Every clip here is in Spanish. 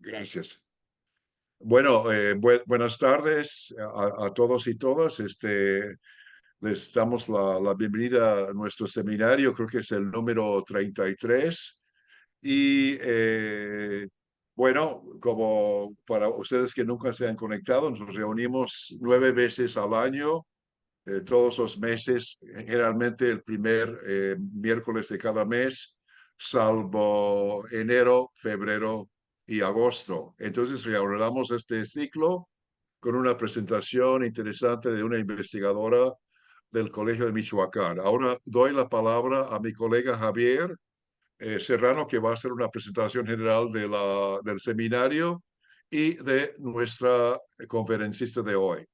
Gracias. Bueno, buenas tardes a todos y todas. Les damos la bienvenida a nuestro seminario, creo que es el número 33. Y bueno, como para ustedes que nunca se han conectado, nos reunimos 9 veces al año, todos los meses, generalmente el primer miércoles de cada mes, salvo enero, febrero y agosto. Entonces reanudamos este ciclo con una presentación interesante de una investigadora del Colegio de Michoacán. Ahora doy la palabra a mi colega Javier Serrano, que va a hacer una presentación general del seminario y de nuestra conferencista de hoy.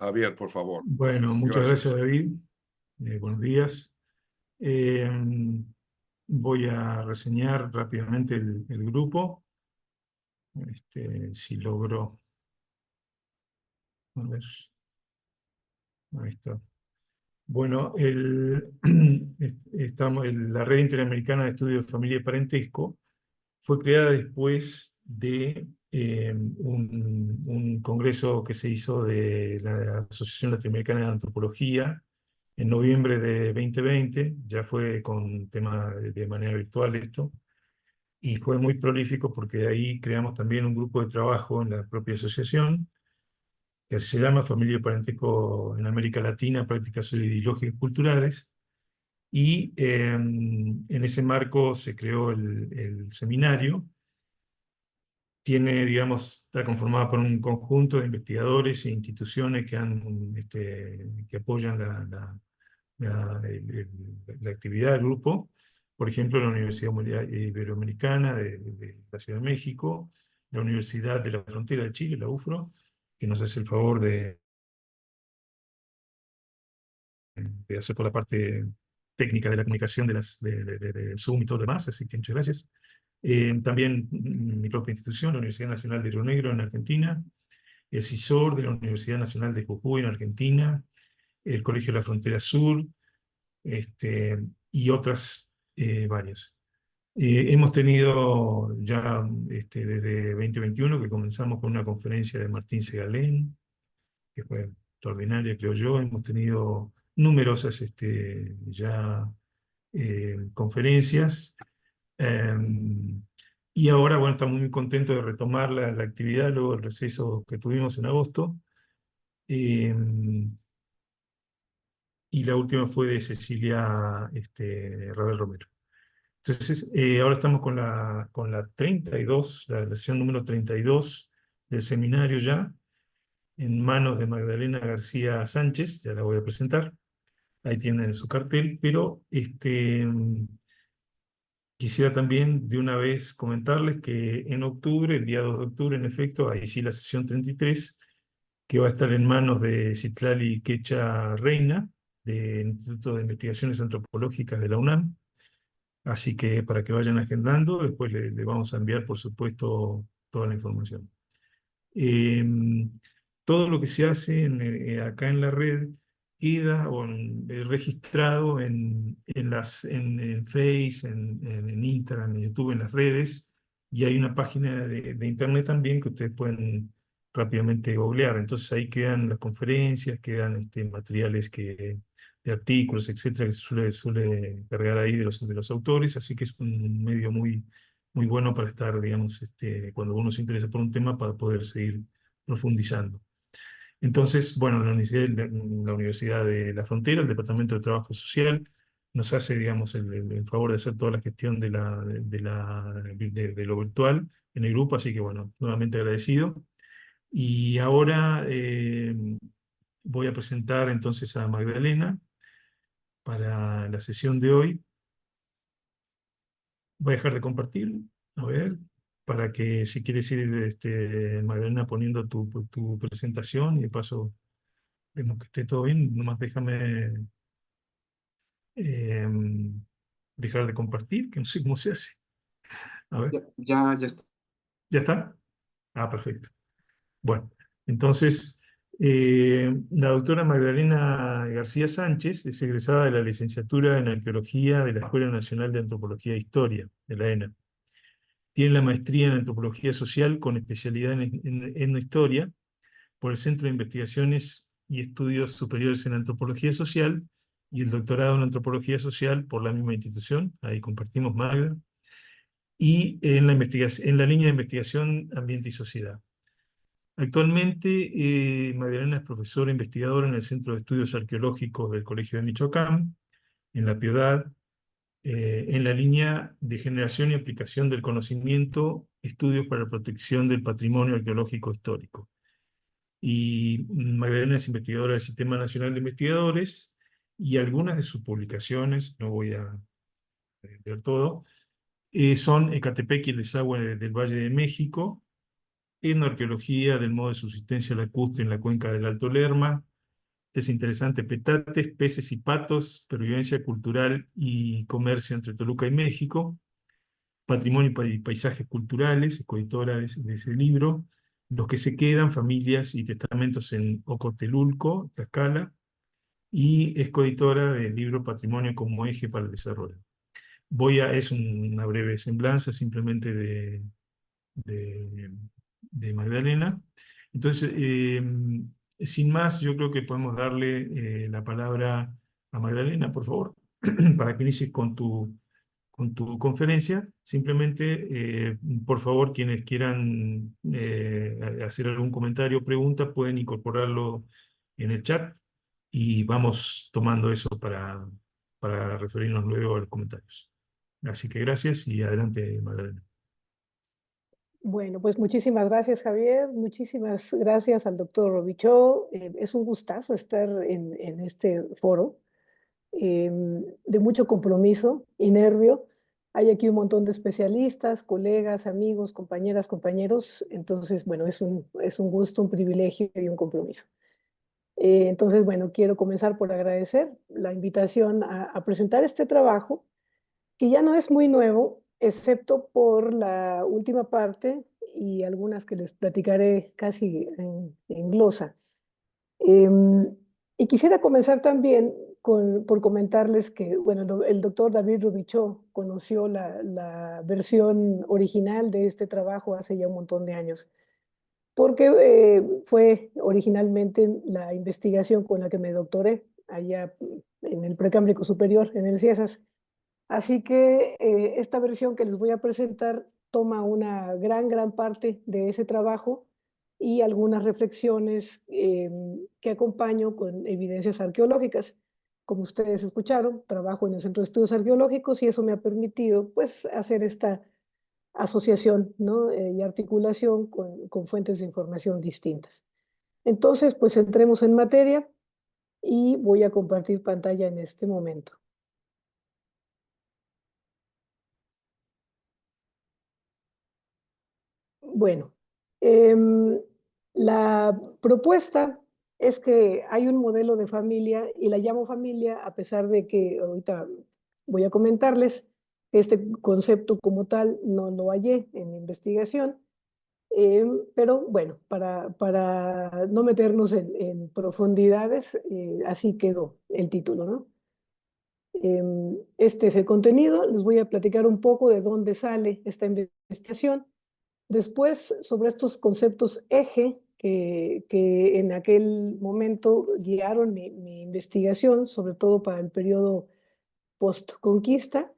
Javier, por favor. Bueno, muchas gracias, Gracias. David. Buenos días. Eh, Voy a reseñar rápidamente el grupo. Si logro. A ver, ahí está. Bueno, la Red Interamericana de Estudios de Familia y Parentesco fue creada después de un congreso que se hizo de la Asociación Latinoamericana de Antropología en noviembre de 2020. Ya fue con tema de manera virtual esto, y fue muy prolífico porque de ahí creamos también un grupo de trabajo en la propia asociación, que se llama Familia y Parentesco en América Latina, Prácticas Ideológicas y Culturales, y en ese marco se creó el seminario. Digamos, está conformada por un conjunto de investigadores e instituciones que apoyan la actividad del grupo. Por ejemplo, la Universidad Iberoamericana de la Ciudad de México, la Universidad de la Frontera de Chile, la UFRO, que nos hace el favor de hacer toda la parte técnica de la comunicación de Zoom y todo lo demás, así que muchas gracias. También mi propia institución, la Universidad Nacional de Río Negro en Argentina, el CISOR de la Universidad Nacional de Jujuy en Argentina, el Colegio de la Frontera Sur, y otras varias. Hemos tenido ya desde 2021, que comenzamos con una conferencia de Martín Segalén, que fue extraordinaria, creo yo. Hemos tenido numerosas ya conferencias. Y ahora, bueno, estamos muy contentos de retomar la actividad luego del receso que tuvimos en agosto. Eh, y la última fue de Cecilia Rabel Romero. Entonces, ahora estamos con la 32, la sesión número 32 del seminario ya, en manos de Magdalena García Sánchez. Ya la voy a presentar. Ahí tienen su cartel, pero quisiera también de una vez comentarles que en octubre, el día 2 de octubre, en efecto, ahí sí la sesión 33, que va a estar en manos de Citlali Quecha Reina, del Instituto de Investigaciones Antropológicas de la UNAM. Así que para que vayan agendando, después le vamos a enviar, por supuesto, toda la información. Eh, Todo lo que se hace acá en la red queda registrado en Face, en Instagram, en YouTube, en las redes, y hay una página de internet también que ustedes pueden rápidamente googlear. Entonces ahí quedan las conferencias, quedan materiales de artículos, etcétera, que se suele cargar ahí de los autores, así que es un medio muy, muy bueno para estar, digamos, cuando uno se interesa por un tema, para poder seguir profundizando. Entonces, bueno, la Universidad de la Frontera, el Departamento de Trabajo Social, nos hace, digamos, el favor de hacer toda la gestión de lo virtual en el grupo, así que, bueno, nuevamente agradecido. Y ahora voy a presentar entonces a Magdalena para la sesión de hoy. Voy a dejar de compartir, a ver, para que si quieres ir, Magdalena, poniendo tu presentación, y de paso vemos que esté todo bien. Nomás déjame eh, dejar de compartir, que no sé cómo se hace. A ver, Ya está. ¿ya está? Ah, perfecto. Bueno, entonces, la doctora Magdalena García Sánchez es egresada de la licenciatura en Arqueología de la Escuela Nacional de Antropología e Historia, de la ENA. Tiene la maestría en Antropología Social con especialidad en etnohistoria por el Centro de Investigaciones y Estudios Superiores en Antropología Social y el doctorado en Antropología Social por la misma institución, ahí compartimos Magda, y en la línea de investigación Ambiente y Sociedad. Actualmente, Magdalena es profesora investigadora en el Centro de Estudios Arqueológicos del Colegio de Michoacán, en La Piedad, en la línea de generación y aplicación del conocimiento, estudios para la protección del patrimonio arqueológico histórico. Y Magdalena es investigadora del Sistema Nacional de Investigadores y algunas de sus publicaciones, no voy a leer todo, son Ecatepec y el desagüe del Valle de México, etnoarqueología del modo de subsistencia lacustre en la cuenca del Alto Lerma, es interesante, petates, peces y patos, pervivencia cultural y comercio entre Toluca y México, patrimonio y paisajes culturales, es coeditora de ese libro, los que se quedan, familias y testamentos en Ocotelulco, Tlaxcala, y es coeditora del libro Patrimonio como eje para el desarrollo. Es una breve semblanza simplemente de, de Magdalena. Entonces, sin más, yo creo que podemos darle la palabra a Magdalena, por favor, para que inicies con tu conferencia. Simplemente, por favor, quienes quieran hacer algún comentario o pregunta, pueden incorporarlo en el chat y vamos tomando eso para referirnos luego a los comentarios. Así que gracias y adelante, Magdalena. Bueno, pues muchísimas gracias, Javier. Muchísimas gracias al doctor Robichaud. Es un gustazo estar en este foro de mucho compromiso y nervio. Hay aquí un montón de especialistas, colegas, amigos, compañeras, compañeros. Entonces, bueno, es un gusto, un privilegio y un compromiso. Entonces, bueno, quiero comenzar por agradecer la invitación a presentar este trabajo, que ya no es muy nuevo, excepto por la última parte y algunas que les platicaré casi en glosa. Y quisiera comenzar también por comentarles que, bueno, el doctor David Robichaud conoció la versión original de este trabajo hace ya un montón de años, porque fue originalmente la investigación con la que me doctoré allá en el Precámbrico Superior, en el CIESAS. Así que esta versión que les voy a presentar toma una gran parte de ese trabajo y algunas reflexiones que acompaño con evidencias arqueológicas. Como ustedes escucharon, trabajo en el Centro de Estudios Arqueológicos y eso me ha permitido pues, hacer esta asociación, ¿no? Y articulación con fuentes de información distintas. Entonces, pues entremos en materia y voy a compartir pantalla en este momento. Bueno, la propuesta es que hay un modelo de familia y la llamo familia a pesar de que ahorita voy a comentarles que este concepto como tal no lo hallé en mi investigación, pero bueno, para no meternos en profundidades, así quedó el título, ¿no? Este es el contenido, les voy a platicar un poco de dónde sale esta investigación. Después, sobre estos conceptos eje que en aquel momento guiaron mi investigación, sobre todo para el periodo post-conquista,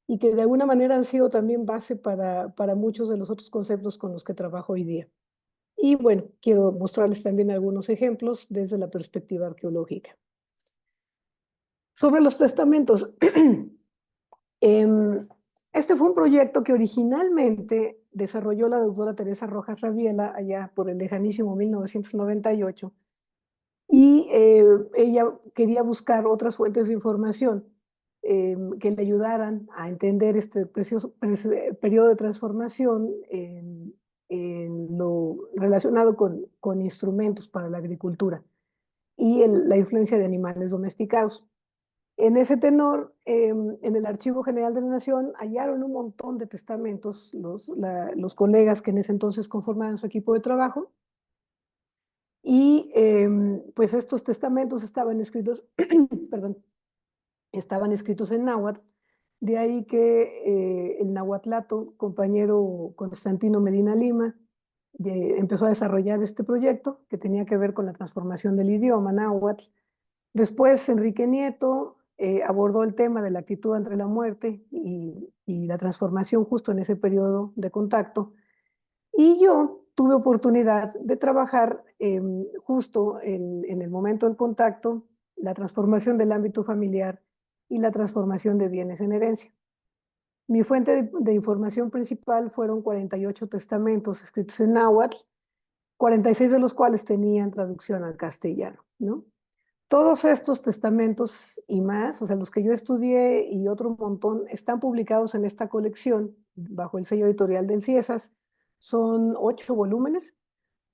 y que de alguna manera han sido también base para muchos de los otros conceptos con los que trabajo hoy día. Y bueno, quiero mostrarles también algunos ejemplos desde la perspectiva arqueológica. Sobre los testamentos, este fue un proyecto que originalmente desarrolló la doctora Teresa Rojas Rabiela allá por el lejanísimo 1998 y ella quería buscar otras fuentes de información que le ayudaran a entender este precioso periodo de transformación en lo relacionado con instrumentos para la agricultura y la influencia de animales domesticados. En ese tenor, en el Archivo General de la Nación hallaron un montón de testamentos los colegas que en ese entonces conformaban su equipo de trabajo, y pues estos testamentos estaban escritos, perdón, estaban escritos en náhuatl, De ahí que el nahuatlato, compañero Constantino Medina Lima, empezó a desarrollar este proyecto que tenía que ver con la transformación del idioma náhuatl. Después Enrique Nieto abordó el tema de la actitud ante la muerte y la transformación justo en ese periodo de contacto. Y yo tuve oportunidad de trabajar justo en el momento del contacto, la transformación del ámbito familiar y la transformación de bienes en herencia. Mi fuente de información principal fueron 48 testamentos escritos en náhuatl, 46 de los cuales tenían traducción al castellano, ¿no? Todos estos testamentos y más, o sea, los que yo estudié y otro montón, están publicados en esta colección bajo el sello editorial del CIESAS. Son 8 volúmenes,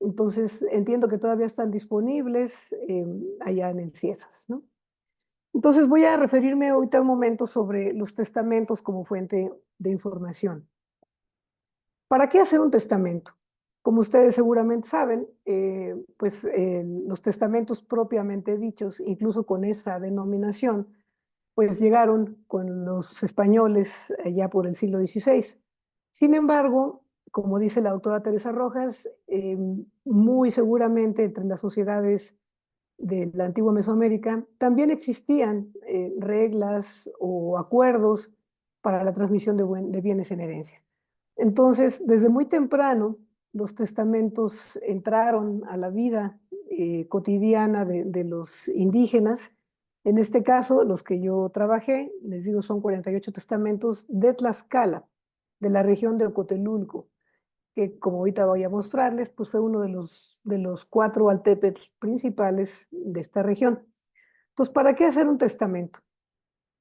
entonces entiendo que todavía están disponibles allá en el CIESAS, ¿no? Entonces voy a referirme ahorita un momento sobre los testamentos como fuente de información. ¿Para qué hacer un testamento? Como ustedes seguramente saben, pues los testamentos propiamente dichos, incluso con esa denominación, pues llegaron con los españoles allá por el siglo XVI. Sin embargo, como dice la autora Teresa Rojas, muy seguramente entre las sociedades de la antigua Mesoamérica también existían reglas o acuerdos para la transmisión de bienes en herencia. Entonces, desde muy temprano, los testamentos entraron a la vida cotidiana de los indígenas. En este caso, los que yo trabajé, les digo, son 48 testamentos de Tlaxcala, de la región de Ocotelulco, que como ahorita voy a mostrarles, pues fue uno de los 4 altepetls principales de esta región. Entonces, ¿para qué hacer un testamento?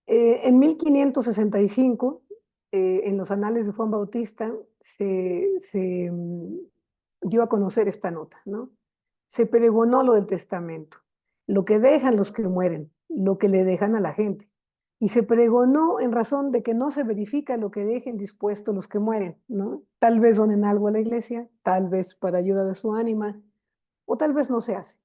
En 1565, en los anales de Juan Bautista, se dio a conocer esta nota, ¿no? Se pregonó lo del testamento, lo que dejan los que mueren, lo que le dejan a la gente. Y se pregonó en razón de que no se verifica lo que dejen dispuesto los que mueren, ¿no? Tal vez donen algo a la iglesia, tal vez para ayuda de su ánima, o tal vez no se hace.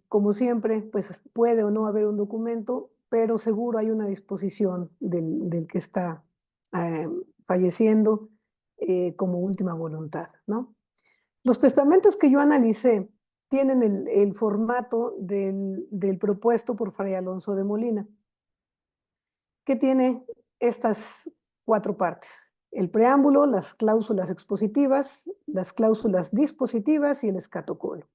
Como siempre, pues puede o no haber un documento, pero seguro hay una disposición del que está falleciendo como última voluntad, ¿no? Los testamentos que yo analicé tienen el formato del propuesto por Fray Alonso de Molina, que tiene estas 4 partes: el preámbulo, las cláusulas expositivas, las cláusulas dispositivas y el escatocolo.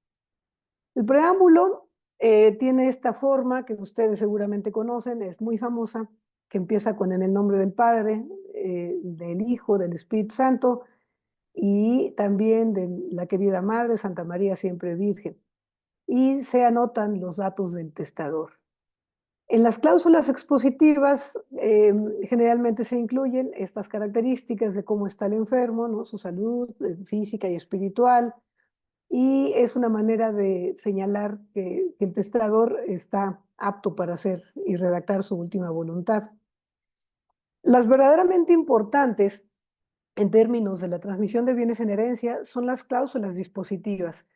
El preámbulo tiene esta forma que ustedes seguramente conocen, es muy famosa, que empieza con en el nombre del Padre, del Hijo, del Espíritu Santo y también de la querida Madre Santa María Siempre Virgen. Y se anotan los datos del testador. En las cláusulas expositivas generalmente se incluyen estas características de cómo está el enfermo, ¿no? Su salud física y espiritual, y es una manera de señalar que el testador está apto para hacer y redactar su última voluntad. Las verdaderamente importantes en términos de la transmisión de bienes en herencia son las cláusulas dispositivas,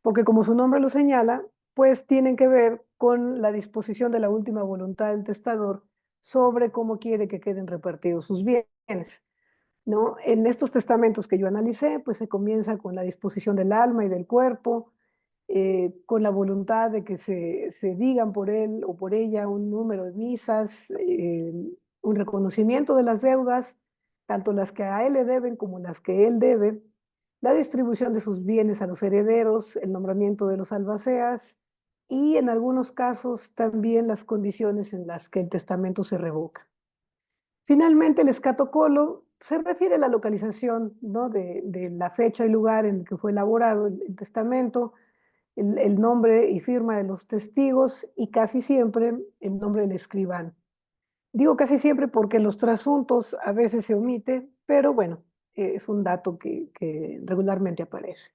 porque como su nombre lo señala, pues tienen que ver con la disposición de la última voluntad del testador sobre cómo quiere que queden repartidos sus bienes, ¿no? En estos testamentos que yo analicé, pues se comienza con la disposición del alma y del cuerpo, con la voluntad de que se digan por él o por ella un número de misas, un reconocimiento de las deudas, tanto las que a él le deben como las que él debe, la distribución de sus bienes a los herederos, el nombramiento de los albaceas y en algunos casos también las condiciones en las que el testamento se revoca. Finalmente, el escatocolo se refiere a la localización, ¿no? de la fecha y lugar en el que fue elaborado el testamento, el nombre y firma de los testigos y casi siempre el nombre del escribano. Digo casi siempre porque los trasuntos a veces se omite, pero bueno, es un dato que regularmente aparece.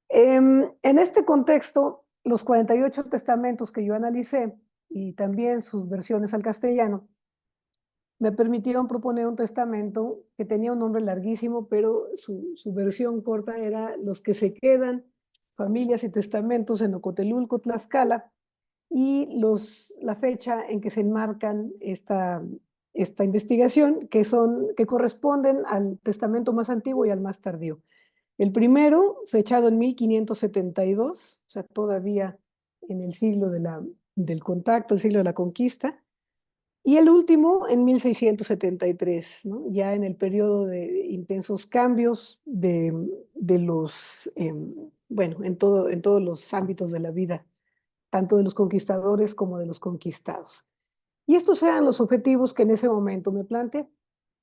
En este contexto, los 48 testamentos que yo analicé y también sus versiones al castellano me permitieron proponer un testamento que tenía un nombre larguísimo, pero su versión corta era Los que se quedan, familias y testamentos en Ocotelulco, Tlaxcala, y la fecha en que se enmarcan esta investigación, que corresponden al testamento más antiguo y al más tardío. El primero, fechado en 1572, o sea, todavía en el siglo del contacto, el siglo de la conquista, y el último en 1673, ¿no? Ya en el periodo de intensos cambios bueno, en todos los ámbitos de la vida, tanto de los conquistadores como de los conquistados. Y estos eran los objetivos que en ese momento me planteé: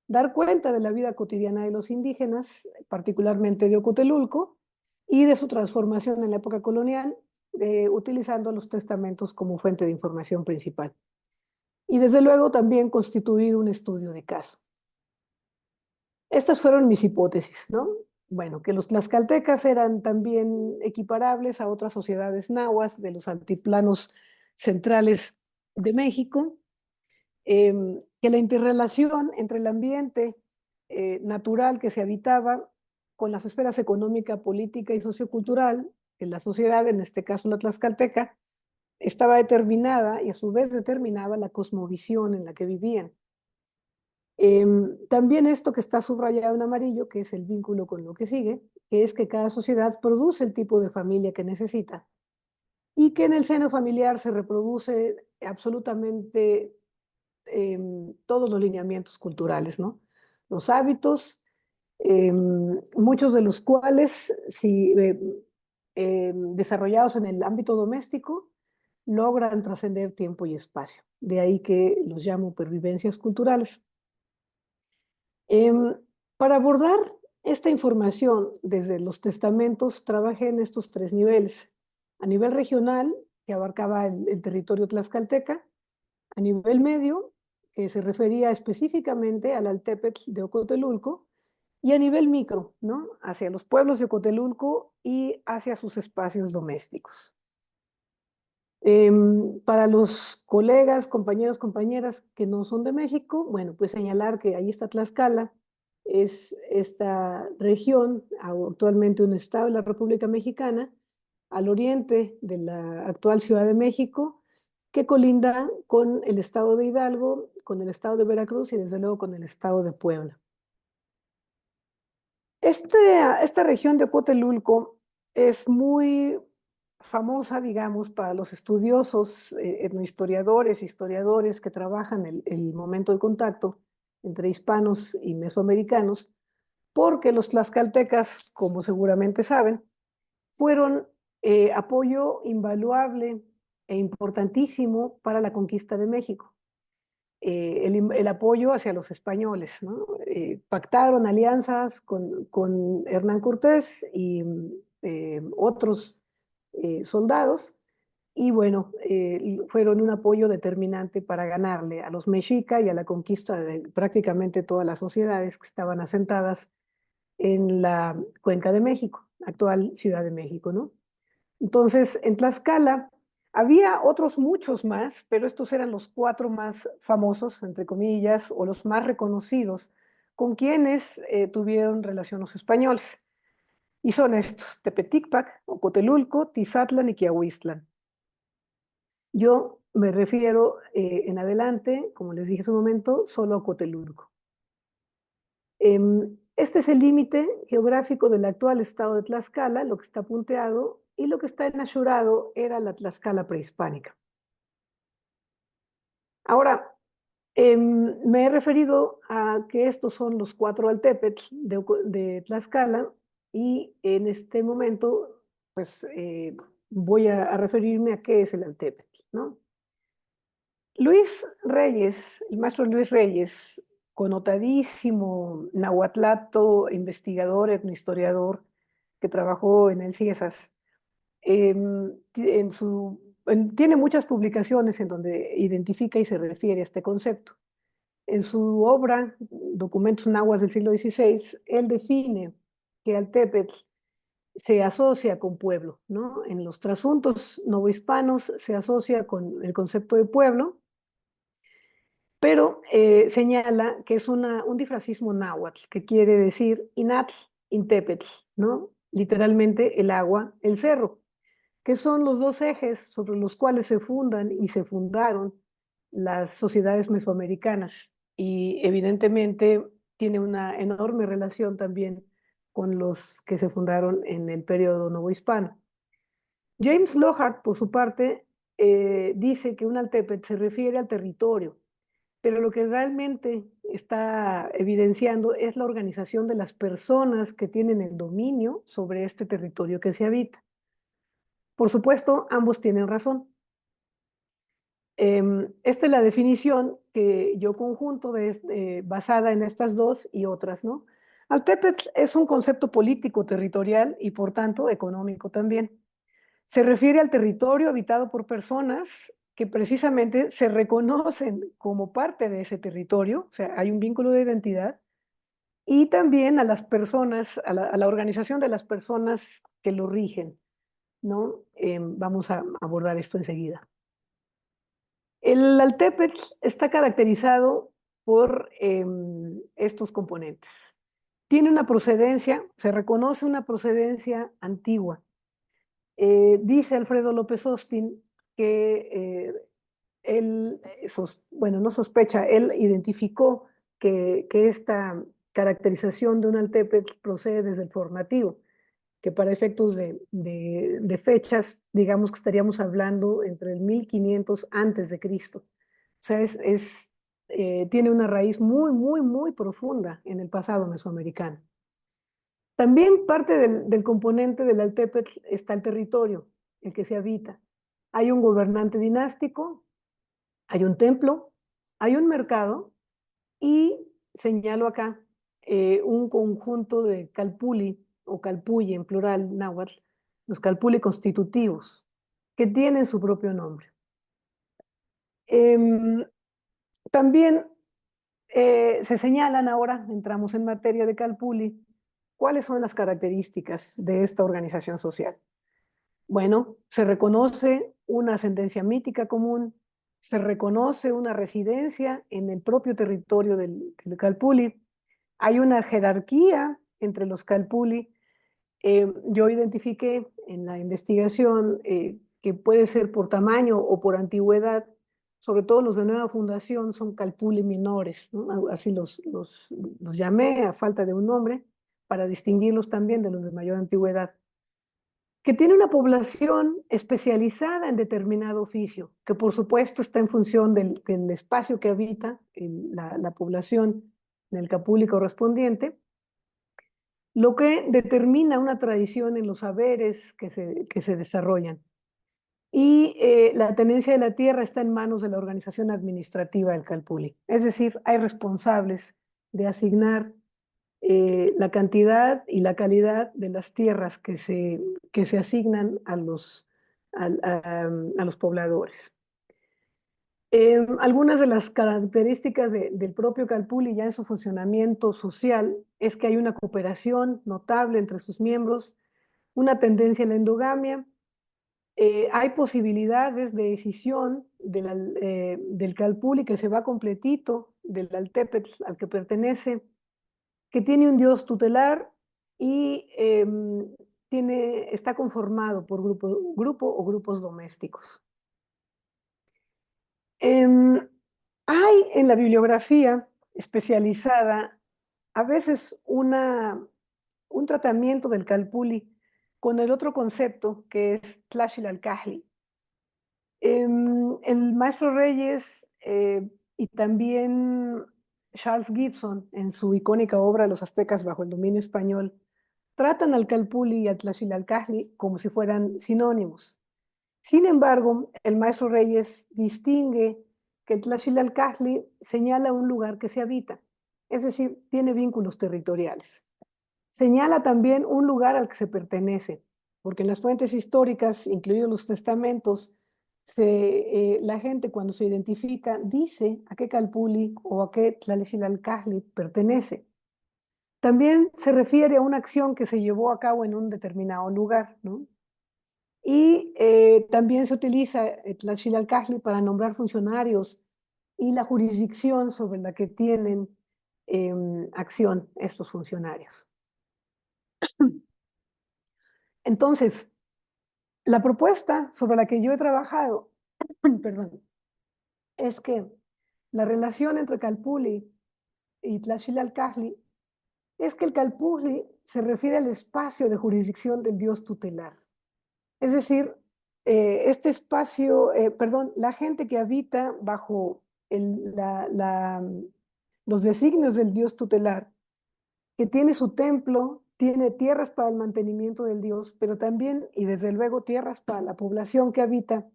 dar cuenta de la vida cotidiana de los indígenas, particularmente de Ocotelulco, y de su transformación en la época colonial, utilizando los testamentos como fuente de información principal. Y desde luego también constituir un estudio de caso. Estas fueron mis hipótesis, ¿no? Bueno, que los tlaxcaltecas eran también equiparables a otras sociedades nahuas de los altiplanos centrales de México, que la interrelación entre el ambiente natural que se habitaba con las esferas económica, política y sociocultural en la sociedad, en este caso la tlaxcalteca, estaba determinada y a su vez determinaba la cosmovisión en la que vivían. También esto que está subrayado en amarillo, que es el vínculo con lo que sigue, que es que cada sociedad produce el tipo de familia que necesita y que en el seno familiar se reproduce absolutamente todos los lineamientos culturales, ¿no? Los hábitos, muchos de los cuales, si desarrollados en el ámbito doméstico, logran trascender tiempo y espacio. De ahí que los llamo pervivencias culturales. Para abordar esta información desde los testamentos, trabajé en estos tres niveles. A nivel regional, que abarcaba el territorio tlaxcalteca; a nivel medio, que se refería específicamente al Altépetl de Ocotelulco; y a nivel micro, ¿no? Hacia los pueblos de Ocotelulco y hacia sus espacios domésticos. Para los colegas, compañeros, compañeras que no son de México, bueno, pues señalar que ahí está Tlaxcala, es esta región, actualmente un estado de la República Mexicana, al oriente de la actual Ciudad de México, que colinda con el estado de Hidalgo, con el estado de Veracruz y desde luego con el estado de Puebla. Esta región de Ocotelulco es muy famosa, digamos, para los estudiosos, etnohistoriadores, historiadores que trabajan el momento de contacto entre hispanos y mesoamericanos, porque los tlaxcaltecas, como seguramente saben, fueron apoyo invaluable e importantísimo para la conquista de México. El apoyo hacia los españoles, ¿no? Pactaron alianzas con Hernán Cortés y otros soldados, y bueno, fueron un apoyo determinante para ganarle a los mexica y a la conquista de prácticamente todas las sociedades que estaban asentadas en la Cuenca de México, actual Ciudad de México, ¿no? Entonces, en Tlaxcala había otros muchos más, pero estos eran los cuatro más famosos, entre comillas, o los más reconocidos, con quienes tuvieron relación los españoles. Y son estos: Tepeticpac, Ocotelulco, Tizatlan y Quiahuistlan. Yo me refiero en adelante, como les dije hace un momento, solo a Ocotelulco. Este es el límite geográfico del actual estado de Tlaxcala, lo que está punteado, y lo que está enashurado era la Tlaxcala prehispánica. Ahora, me he referido a que estos son los cuatro altépetl de Tlaxcala, y en este momento, pues, voy a referirme a qué es el altépetl, ¿no? Luis Reyes, el maestro Luis Reyes, connotadísimo nahuatlato, investigador, etnohistoriador, que trabajó en el CIESAS, tiene muchas publicaciones en donde identifica y se refiere a este concepto. En su obra, Documentos Nahuas del siglo XVI, él define que Altépetl se asocia con pueblo, ¿no? En los trasuntos novohispanos se asocia con el concepto de pueblo, pero señala que es un difracismo náhuatl, que quiere decir inatl, intépetl, ¿no? Literalmente el agua, el cerro. que son los dos ejes sobre los cuales se fundan y se fundaron las sociedades mesoamericanas. Y evidentemente tiene una enorme relación también con los que se fundaron en el periodo novohispano. James Lohart, por su parte, dice que un altépetl se refiere al territorio, pero lo que realmente está evidenciando es la organización de las personas que tienen el dominio sobre este territorio que se habita. Por supuesto, ambos tienen razón. Esta es la definición que yo conjunto basada en estas dos y otras, ¿no? Altépetl es un concepto político territorial y por tanto económico también. Se refiere al territorio habitado por personas que precisamente se reconocen como parte de ese territorio, o sea, hay un vínculo de identidad, y también a las personas, a la organización de las personas que lo rigen, ¿no? Vamos a abordar esto enseguida. El altépetl está caracterizado por estos componentes. Tiene una procedencia, se reconoce una procedencia antigua. Dice Alfredo López Austin que él, bueno, no sospecha, él identificó que esta caracterización de un altépetl procede desde el formativo, que para efectos de fechas, digamos que estaríamos hablando entre el 1500 antes de Cristo. O sea, tiene una raíz muy, muy, muy profunda en el pasado mesoamericano. También parte del componente del altépetl está el territorio, el que se habita. Hay un gobernante dinástico, hay un templo, hay un mercado y señalo acá un conjunto de calpuli o calpulli en plural náhuatl, los calpulli constitutivos, que tienen su propio nombre. También se señalan ahora, entramos en materia de calpulli, cuáles son las características de esta organización social. Bueno, se reconoce una ascendencia mítica común, se reconoce una residencia en el propio territorio del calpulli, hay una jerarquía entre los calpulli. Yo identifiqué en la investigación que puede ser por tamaño o por antigüedad, sobre todo los de nueva fundación son calpulli menores, ¿no? Así los llamé a falta de un nombre para distinguirlos también de los de mayor antigüedad, que tiene una población especializada en determinado oficio, que por supuesto está en función del espacio que habita la población en el capulli correspondiente, lo que determina una tradición en los saberes que se desarrollan. Y la tenencia de la tierra está en manos de la organización administrativa del calpulli. Es decir, hay responsables de asignar la cantidad y la calidad de las tierras que se asignan a los pobladores. Algunas de las características del propio calpulli ya en su funcionamiento social es que hay una cooperación notable entre sus miembros, una tendencia a la endogamia, hay posibilidades de decisión del calpulli que se va completito del altépetl al que pertenece, que tiene un dios tutelar y está conformado por grupo o grupos domésticos. Hay en la bibliografía especializada a veces un tratamiento del calpulli con el otro concepto que es tlaxilalcajli. El maestro Reyes y también Charles Gibson, en su icónica obra Los aztecas bajo el dominio español, tratan al calpulli y al tlaxilalcajli como si fueran sinónimos. Sin embargo, el maestro Reyes distingue que el tlaxilalcajli señala un lugar que se habita, es decir, tiene vínculos territoriales. Señala también un lugar al que se pertenece, porque en las fuentes históricas, incluidos los testamentos, la gente cuando se identifica dice a qué calpulli o a qué tlaxilalcajli pertenece. También se refiere a una acción que se llevó a cabo en un determinado lugar, ¿no? Y también se utiliza el tlaxilalcajli para nombrar funcionarios y la jurisdicción sobre la que tienen acción estos funcionarios. Entonces, La propuesta sobre la que yo he trabajado, perdón, es que la relación entre Calpulli y Tlaxcala-Alcalli es que el Calpulli se refiere al espacio de jurisdicción del dios tutelar. Es decir, este espacio, perdón, la gente que habita bajo los designios del dios tutelar, que tiene su templo, tiene tierras para el mantenimiento del dios, pero también, y desde luego, tierras para la población que habita,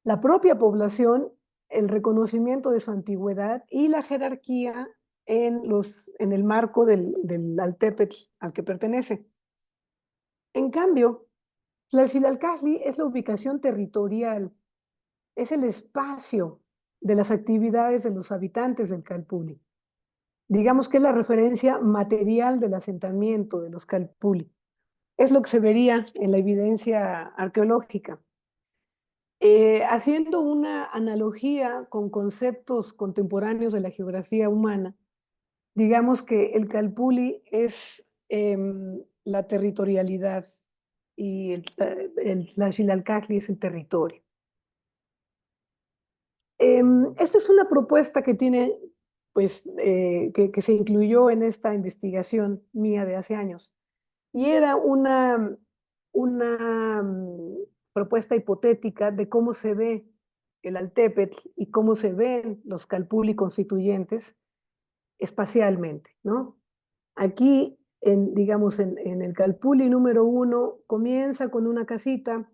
la propia población, el reconocimiento de su antigüedad y la jerarquía en el marco del Altépetl al que pertenece. En cambio, Tlaxcala-Alcalli es la ubicación territorial, es el espacio de las actividades de los habitantes del Calpulli. Digamos que es la referencia material del asentamiento de los Calpulli. Es lo que se vería en la evidencia arqueológica. Haciendo una analogía con conceptos contemporáneos de la geografía humana, digamos que el Calpulli es la territorialidad y el Tlaxcala-Alcalli es el territorio. Esta es una propuesta que tiene, pues, que se incluyó en esta investigación mía de hace años. Y era una propuesta hipotética de cómo se ve el Altépetl y cómo se ven los Calpulli constituyentes espacialmente, ¿no? Aquí, digamos, en el Calpulli número 1, comienza con una casita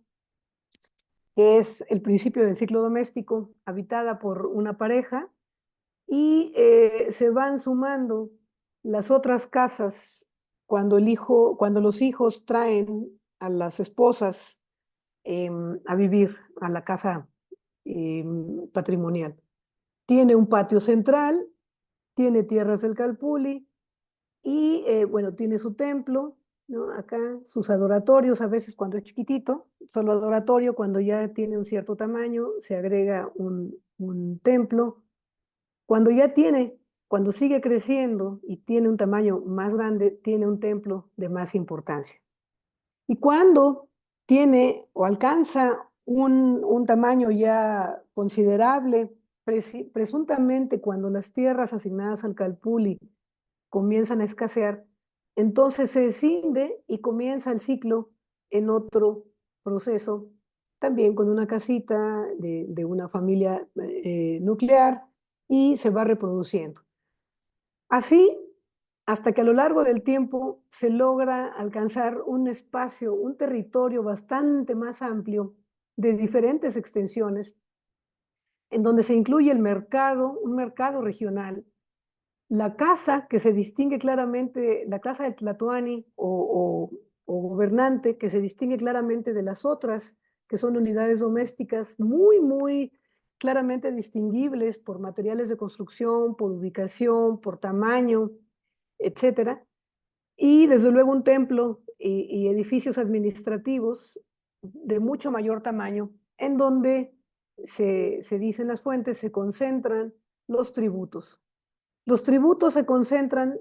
que es el principio del ciclo doméstico, habitada por una pareja, y se van sumando las otras casas cuando los hijos traen a las esposas a vivir a la casa patrimonial. Tiene un patio central, tiene tierras del Calpulli y, bueno, tiene su templo, ¿no? Acá sus adoratorios, a veces cuando es chiquitito, solo adoratorio, cuando ya tiene un cierto tamaño, se agrega un templo. Cuando sigue creciendo y tiene un tamaño más grande, tiene un templo de más importancia. Y cuando tiene o alcanza un tamaño ya considerable, presuntamente cuando las tierras asignadas al Calpulli comienzan a escasear, entonces se escinde y comienza el ciclo en otro proceso, también con una casita de una familia nuclear, y se va reproduciendo. Así, hasta que a lo largo del tiempo se logra alcanzar un espacio, un territorio bastante más amplio de diferentes extensiones, en donde se incluye el mercado, un mercado regional, la casa que se distingue claramente, la casa del Tlatoani o gobernante, que se distingue claramente de las otras, que son unidades domésticas muy, muy claramente distinguibles por materiales de construcción, por ubicación, por tamaño, etcétera. Y desde luego un templo y edificios administrativos de mucho mayor tamaño, en donde se dicen las fuentes, se concentran los tributos. Los tributos se concentran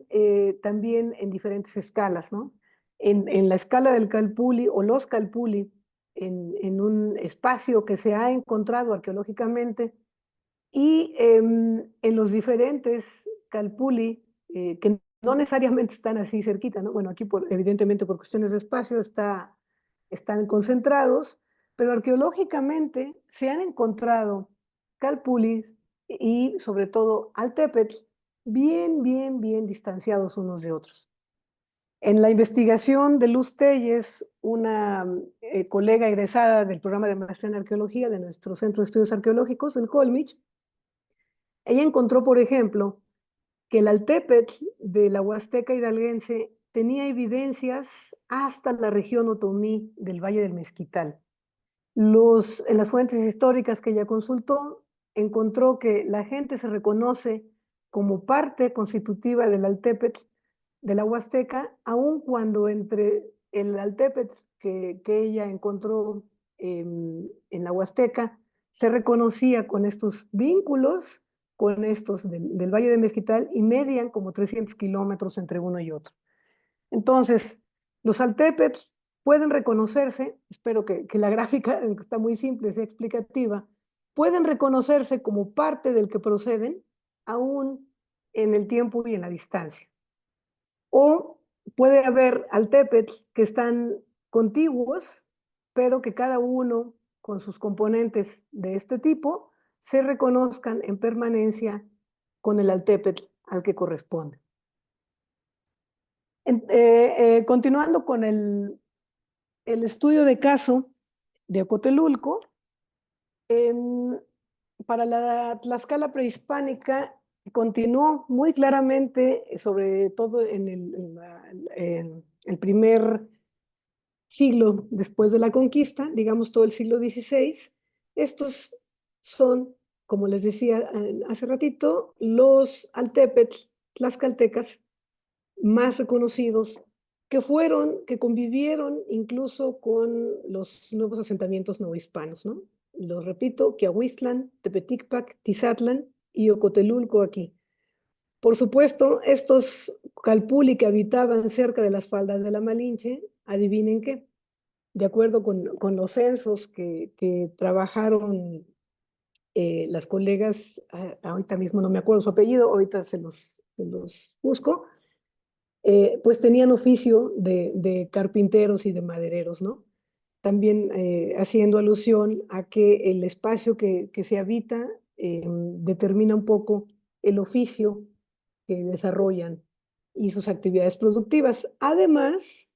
también en diferentes escalas, ¿no? En la escala del Calpulli o los Calpulli, en un espacio que se ha encontrado arqueológicamente, y en los diferentes Calpulli, que no necesariamente están así cerquita, ¿no? Bueno, aquí evidentemente por cuestiones de espacio están concentrados, pero arqueológicamente se han encontrado Calpullis y sobre todo Altépetl bien, bien, bien distanciados unos de otros. En la investigación de Luz Telles, una colega egresada del programa de maestría en arqueología de nuestro Centro de Estudios Arqueológicos, el Colmich, ella encontró, por ejemplo, que el Altépetl de la Huasteca hidalguense tenía evidencias hasta la región otomí del Valle del Mezquital. En las fuentes históricas que ella consultó, encontró que la gente se reconoce como parte constitutiva del Altépetl de la Huasteca, aun cuando entre el Altépetl que ella encontró en la Huasteca se reconocía con estos vínculos, con estos del Valle de Mezquital, y median como 300 kilómetros entre uno y otro. Entonces, los Altépetl pueden reconocerse, espero que la gráfica, que está muy simple, sea explicativa, pueden reconocerse como parte del que proceden, aún en el tiempo y en la distancia. O puede haber altépetl que están contiguos, pero que cada uno con sus componentes de este tipo se reconozcan en permanencia con el altépetl al que corresponde. Continuando con el estudio de caso de Ocotelulco, para la Tlaxcala prehispánica continuó muy claramente, sobre todo en el primer siglo después de la conquista, digamos todo el siglo XVI. Estos son, como les decía hace ratito, los altépetl tlaxcaltecas más reconocidos que convivieron incluso con los nuevos asentamientos novohispanos, ¿no? Los repito, Quiahuistlan, Tepeticpac, Tizatlan y Ocotelulco aquí. Por supuesto, estos calpuli que habitaban cerca de las faldas de la Malinche, adivinen qué, de acuerdo con los censos que trabajaron las colegas, ahorita mismo no me acuerdo su apellido, ahorita se los busco, pues tenían oficio de carpinteros y de madereros, ¿no? También haciendo alusión a que el espacio que se habita determina un poco el oficio que desarrollan y sus actividades productivas, además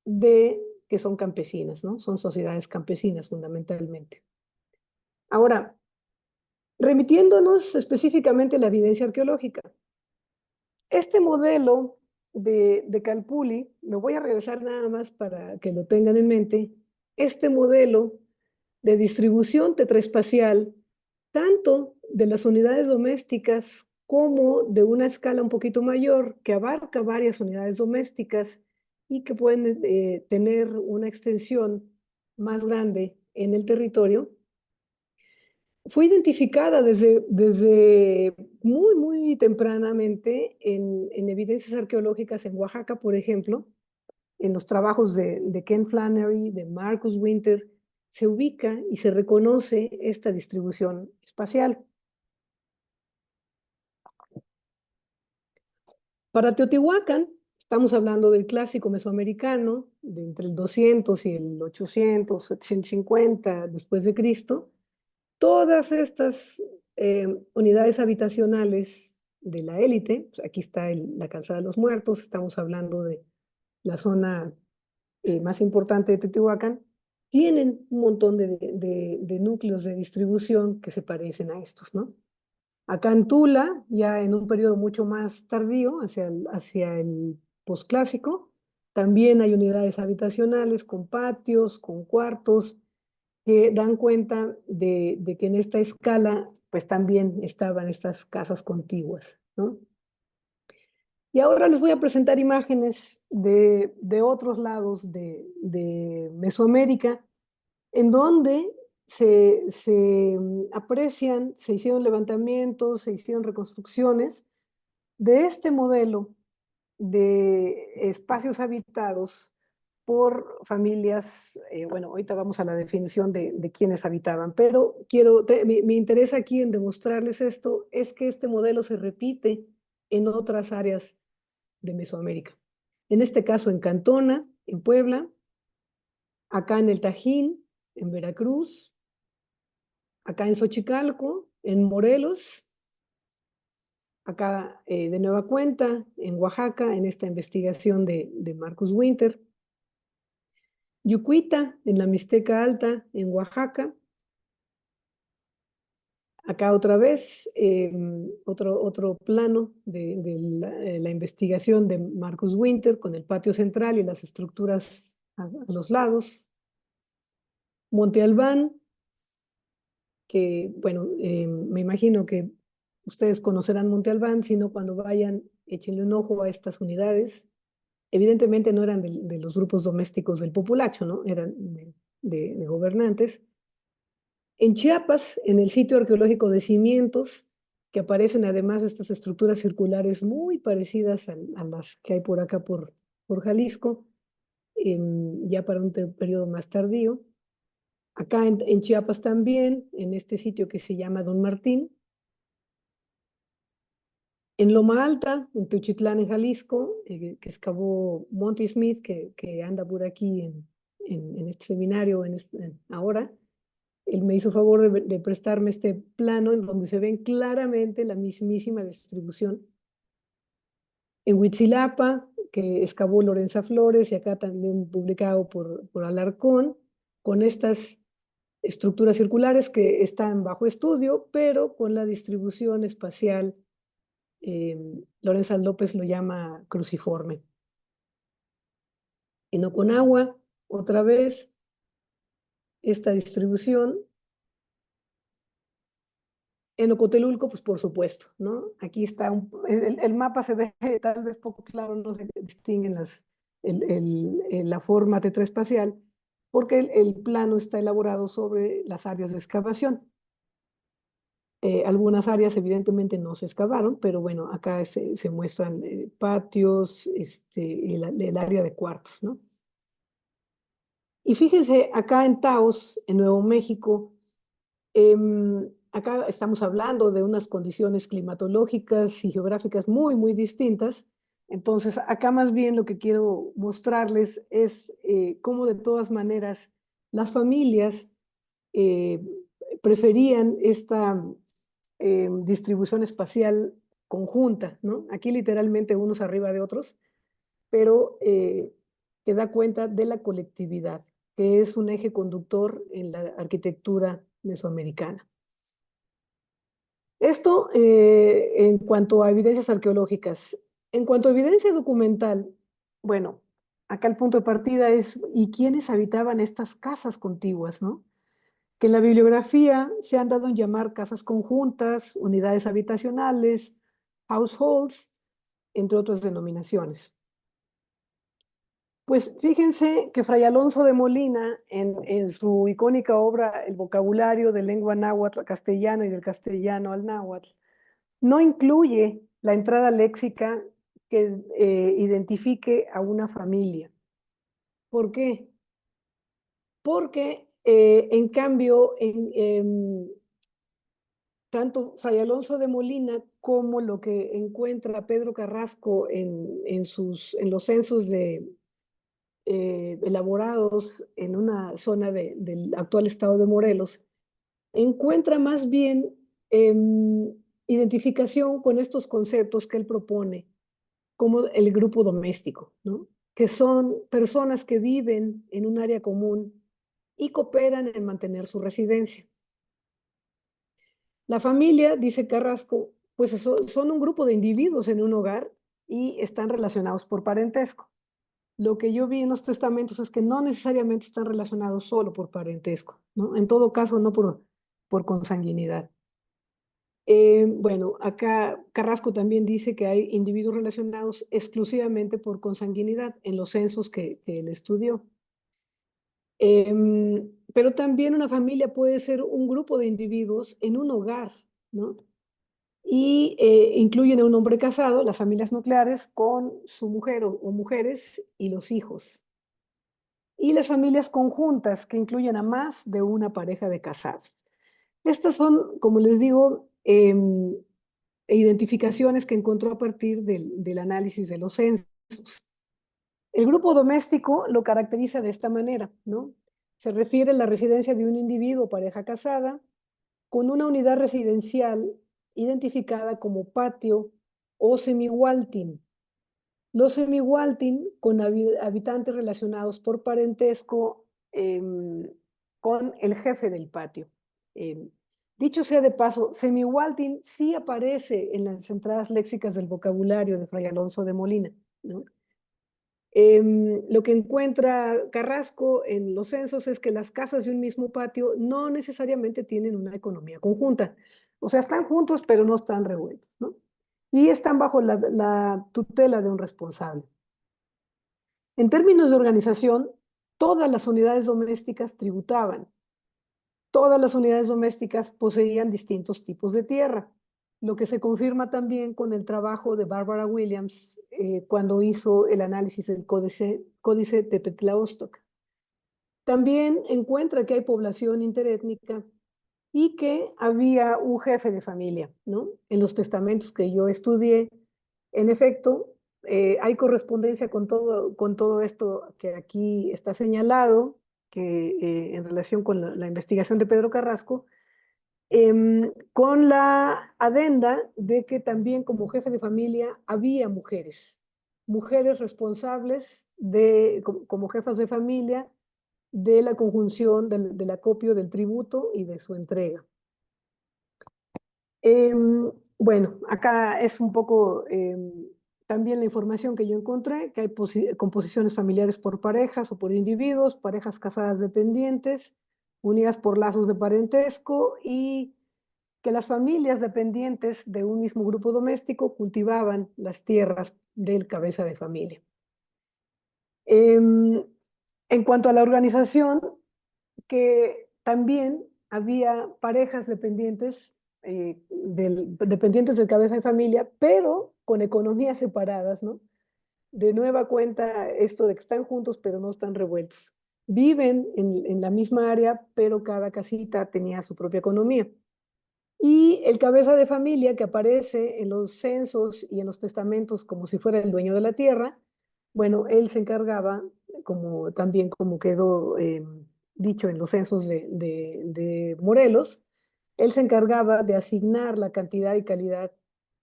de que son campesinas, ¿no? Son sociedades campesinas fundamentalmente. Ahora, remitiéndonos específicamente a la evidencia arqueológica, este modelo de Calpulli, me voy a regresar nada más para que lo tengan en mente, este modelo de distribución tetraespacial, tanto de las unidades domésticas como de una escala un poquito mayor, que abarca varias unidades domésticas y que pueden tener una extensión más grande en el territorio, fue identificada desde muy tempranamente en evidencias arqueológicas en Oaxaca, por ejemplo, en los trabajos de Ken Flannery, de Marcus Winter, se ubica y se reconoce esta distribución espacial. Para Teotihuacán, estamos hablando del clásico mesoamericano, de entre el 200 y el 800, 750 después de Cristo. Todas estas unidades habitacionales de la élite, pues aquí está la Calzada de los Muertos, estamos hablando de la zona más importante de Teotihuacán, tienen un montón de núcleos de distribución que se parecen a estos, ¿no? Acá en Tula, ya en un periodo mucho más tardío, hacia el posclásico, también hay unidades habitacionales con patios, con cuartos, que dan cuenta de que en esta escala, pues también estaban estas casas contiguas, ¿no? Y ahora les voy a presentar imágenes de otros lados de Mesoamérica, en donde se aprecian, se hicieron levantamientos, se hicieron reconstrucciones de este modelo de espacios habitados por familias, bueno, ahorita vamos a la definición de quiénes habitaban, pero mi interés aquí en demostrarles esto es que este modelo se repite en otras áreas de Mesoamérica. En este caso en Cantona, en Puebla, acá en el Tajín, en Veracruz, acá en Xochicalco, en Morelos, acá de nueva cuenta, en Oaxaca, en esta investigación de Marcus Winter, Yucuita, en la Mixteca Alta, en Oaxaca. Acá otra vez, otro plano de la investigación de Marcus Winter con el patio central y las estructuras a los lados. Monte Albán, que, bueno, me imagino que ustedes conocerán Monte Albán, si no, cuando vayan, échenle un ojo a estas unidades. Evidentemente no eran de los grupos domésticos del populacho, ¿no? Eran de gobernantes. En Chiapas, en el sitio arqueológico de Cimientos, que aparecen además estas estructuras circulares muy parecidas a las que hay por acá por Jalisco, ya para un periodo más tardío. Acá en Chiapas también, en este sitio que se llama Don Martín. En Loma Alta, en Teuchitlán, en Jalisco, que excavó Monty Smith, que anda por aquí en este seminario ahora, él me hizo favor de prestarme este plano en donde se ven claramente la mismísima distribución. En Huitzilapa, que excavó Lorenza Flores, y acá también publicado por Alarcón, con estas estructuras circulares que están bajo estudio, pero con la distribución espacial, Lorenza López lo llama cruciforme. En Oconagua, otra vez, esta distribución. En Ocotelulco, pues por supuesto, ¿no? Aquí está, el mapa se ve tal vez poco claro, no se distinguen la forma tetraespacial, porque el plano está elaborado sobre las áreas de excavación. Algunas áreas evidentemente no se excavaron, pero bueno, acá se muestran patios, el área de cuartos, ¿no? Y fíjense, acá en Taos, en Nuevo México, acá estamos hablando de unas condiciones climatológicas y geográficas muy, muy distintas. Entonces, acá más bien lo que quiero mostrarles es cómo de todas maneras las familias preferían esta distribución espacial conjunta, ¿no? Aquí literalmente unos arriba de otros, pero que da cuenta de la colectividad, que es un eje conductor en la arquitectura mesoamericana. Esto en cuanto a evidencias arqueológicas. En cuanto a evidencia documental, bueno, acá el punto de partida es, ¿y quiénes habitaban estas casas contiguas, no? Que en la bibliografía se han dado en llamar casas conjuntas, unidades habitacionales, households, entre otras denominaciones. Pues fíjense que Fray Alonso de Molina, en su icónica obra El vocabulario de lengua náhuatl a castellano y del castellano al náhuatl, no incluye la entrada léxica que identifique a una familia. ¿Por qué? Porque, en cambio, tanto Fray Alonso de Molina como lo que encuentra Pedro Carrasco en los censos elaborados en una zona del actual estado de Morelos, encuentra más bien identificación con estos conceptos que él propone, como el grupo doméstico, ¿no? Que son personas que viven en un área común y cooperan en mantener su residencia. La familia, dice Carrasco, pues son un grupo de individuos en un hogar y están relacionados por parentesco. Lo que yo vi en los testamentos es que no necesariamente están relacionados solo por parentesco, ¿no? En todo caso, no por consanguinidad. Bueno, acá Carrasco también dice que hay individuos relacionados exclusivamente por consanguinidad en los censos que él estudió. Pero también una familia puede ser un grupo de individuos en un hogar, ¿no? Y incluyen a un hombre casado, las familias nucleares, con su mujer o mujeres y los hijos. Y las familias conjuntas, que incluyen a más de una pareja de casados. Estas son, como les digo, identificaciones que encontró a partir del análisis de los censos. El grupo doméstico lo caracteriza de esta manera, ¿no? Se refiere a la residencia de un individuo o pareja casada con una unidad residencial identificada como patio o semiwalting. Los semiwalting con habitantes relacionados por parentesco con el jefe del patio. Dicho sea de paso, semiwalting sí aparece en las entradas léxicas del vocabulario de Fray Alonso de Molina, ¿no? Lo que encuentra Carrasco en los censos es que las casas de un mismo patio no necesariamente tienen una economía conjunta. O sea, están juntos, pero no están revueltos, ¿no? Y están bajo la tutela de un responsable. En términos de organización, todas las unidades domésticas tributaban. Todas las unidades domésticas poseían distintos tipos de tierra. lo que se confirma también con el trabajo de Barbara Williams cuando hizo el análisis del códice Tepetlaostoc. También encuentra que hay población interétnica y que había un jefe de familia, ¿no? En los testamentos que yo estudié, en efecto, hay correspondencia con todo esto que aquí está señalado, que en relación con la investigación de Pedro Carrasco, con la adenda de que también como jefe de familia había mujeres responsables como jefas de familia de la conjunción del acopio del tributo y de su entrega. Bueno, acá es un poco también la información que yo encontré, que hay composiciones familiares por parejas o por individuos, parejas casadas dependientes, unidas por lazos de parentesco, y que las familias dependientes de un mismo grupo doméstico cultivaban las tierras del cabeza de familia. En cuanto a la organización, que también había parejas dependientes, dependientes del cabeza de familia, pero con economías separadas, ¿no? De nueva cuenta esto de que están juntos pero no están revueltos. Viven en la misma área, pero cada casita tenía su propia economía. Y el cabeza de familia que aparece en los censos y en los testamentos como si fuera el dueño de la tierra, bueno, él se encargaba, también como quedó dicho en los censos de Morelos, él se encargaba de asignar la cantidad y calidad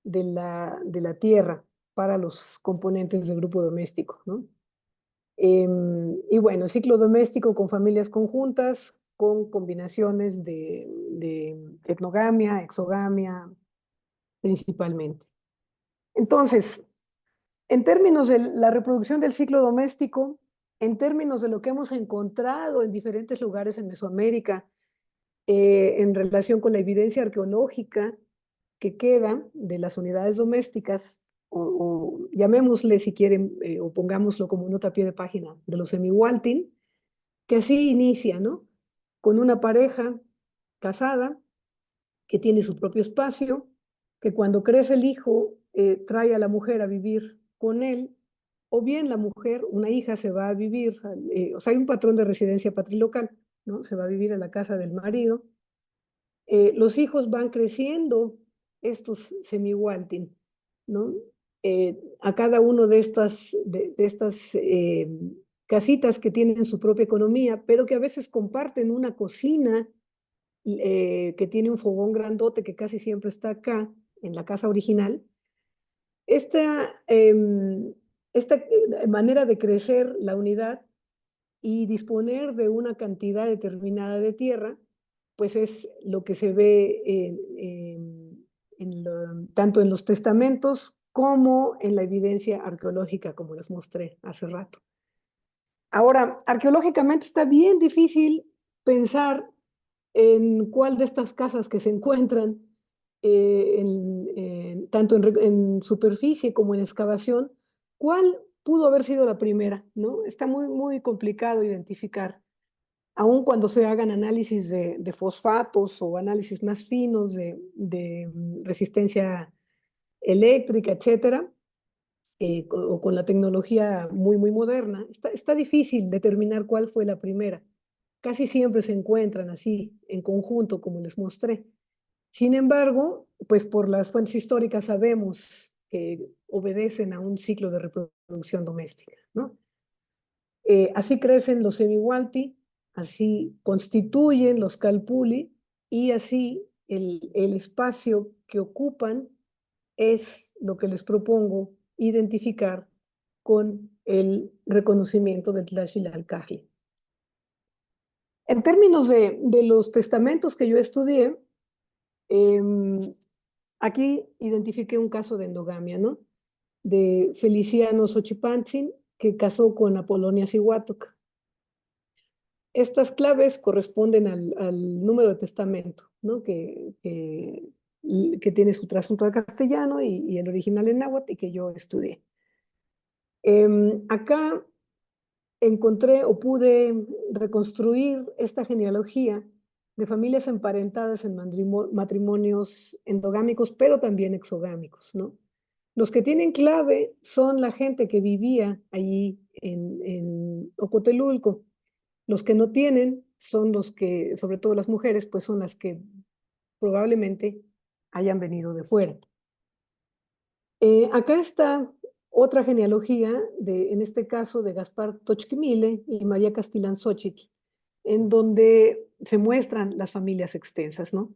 de la tierra para los componentes del grupo doméstico, ¿no? Y bueno, ciclo doméstico con familias conjuntas, con combinaciones de etnogamia, exogamia, principalmente. Entonces, en términos de la reproducción del ciclo doméstico, en términos de lo que hemos encontrado en diferentes lugares en Mesoamérica, en relación con la evidencia arqueológica que queda de las unidades domésticas, o llamémosle si quieren, o pongámoslo como nota a pie de página, de los semiwaltin, que así inicia, ¿no? Con una pareja casada que tiene su propio espacio, que cuando crece el hijo trae a la mujer a vivir con él, o bien la mujer, una hija, se va a vivir, o sea, hay un patrón de residencia patrilocal, ¿no? Se va a vivir a la casa del marido. Los hijos van creciendo, estos semiwaltin, ¿no? A cada uno de estas casitas que tienen su propia economía, pero que a veces comparten una cocina que tiene un fogón grandote que casi siempre está acá, en la casa original. Esta manera de crecer la unidad y disponer de una cantidad determinada de tierra, pues es lo que se ve tanto en los testamentos como en la evidencia arqueológica, como les mostré hace rato. Ahora, arqueológicamente está bien difícil pensar en cuál de estas casas que se encuentran, tanto en superficie como en excavación, cuál pudo haber sido la primera, ¿no? Está muy, muy complicado identificar, aun cuando se hagan análisis de fosfatos o análisis más finos de resistencia eléctrica, etcétera, o con la tecnología muy, muy moderna. Está difícil determinar cuál fue la primera. Casi siempre se encuentran así, en conjunto, como les mostré. Sin embargo, pues por las fuentes históricas sabemos que obedecen a un ciclo de reproducción doméstica, ¿no? Así crecen los semiwalti, así constituyen los calpuli, y así el espacio que ocupan es lo que les propongo identificar con el reconocimiento del Tlaxcala-Alcajli. En términos de los testamentos que yo estudié, aquí identifiqué un caso de endogamia, ¿no? De Feliciano Xochipantzin, que casó con Apolonia Cihuatoc. Estas claves corresponden al número de testamento, ¿no? Que tiene su trasunto al castellano y el original en náhuatl, y que yo estudié. Acá encontré o pude reconstruir esta genealogía de familias emparentadas en matrimonios endogámicos, pero también exogámicos, ¿no? Los que tienen clave son la gente que vivía allí en Ocotelulco. Los que no tienen son los que, sobre todo las mujeres, pues son las que probablemente hayan venido de fuera. Acá está otra genealogía, en este caso de Gaspar Tochquimile y María Castilán Xochitl, en donde se muestran las familias extensas, ¿no?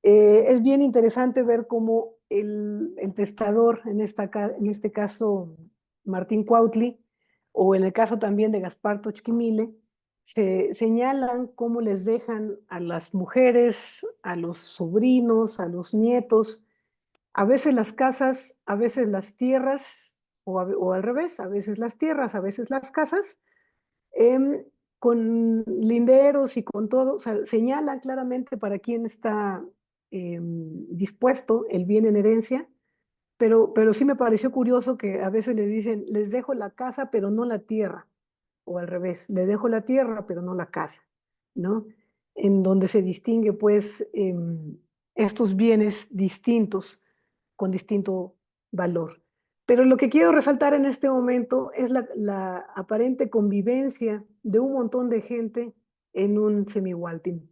Es bien interesante ver cómo el testador, en este caso Martín Cuautli, o en el caso también de Gaspar Tochquimile, se señalan cómo les dejan a las mujeres, a los sobrinos, a los nietos, a veces las casas, a veces las tierras, o al revés, a veces las tierras, a veces las casas, em, con linderos y con todo, o sea, señala claramente para quién está dispuesto el bien en herencia, pero sí me pareció curioso que a veces les dicen, les dejo la casa, pero no la tierra, o al revés, le dejo la tierra, pero no la casa, ¿no? En donde se distingue, pues, estos bienes distintos, con distinto valor. Pero lo que quiero resaltar en este momento es la aparente convivencia de un montón de gente en un semi-walting.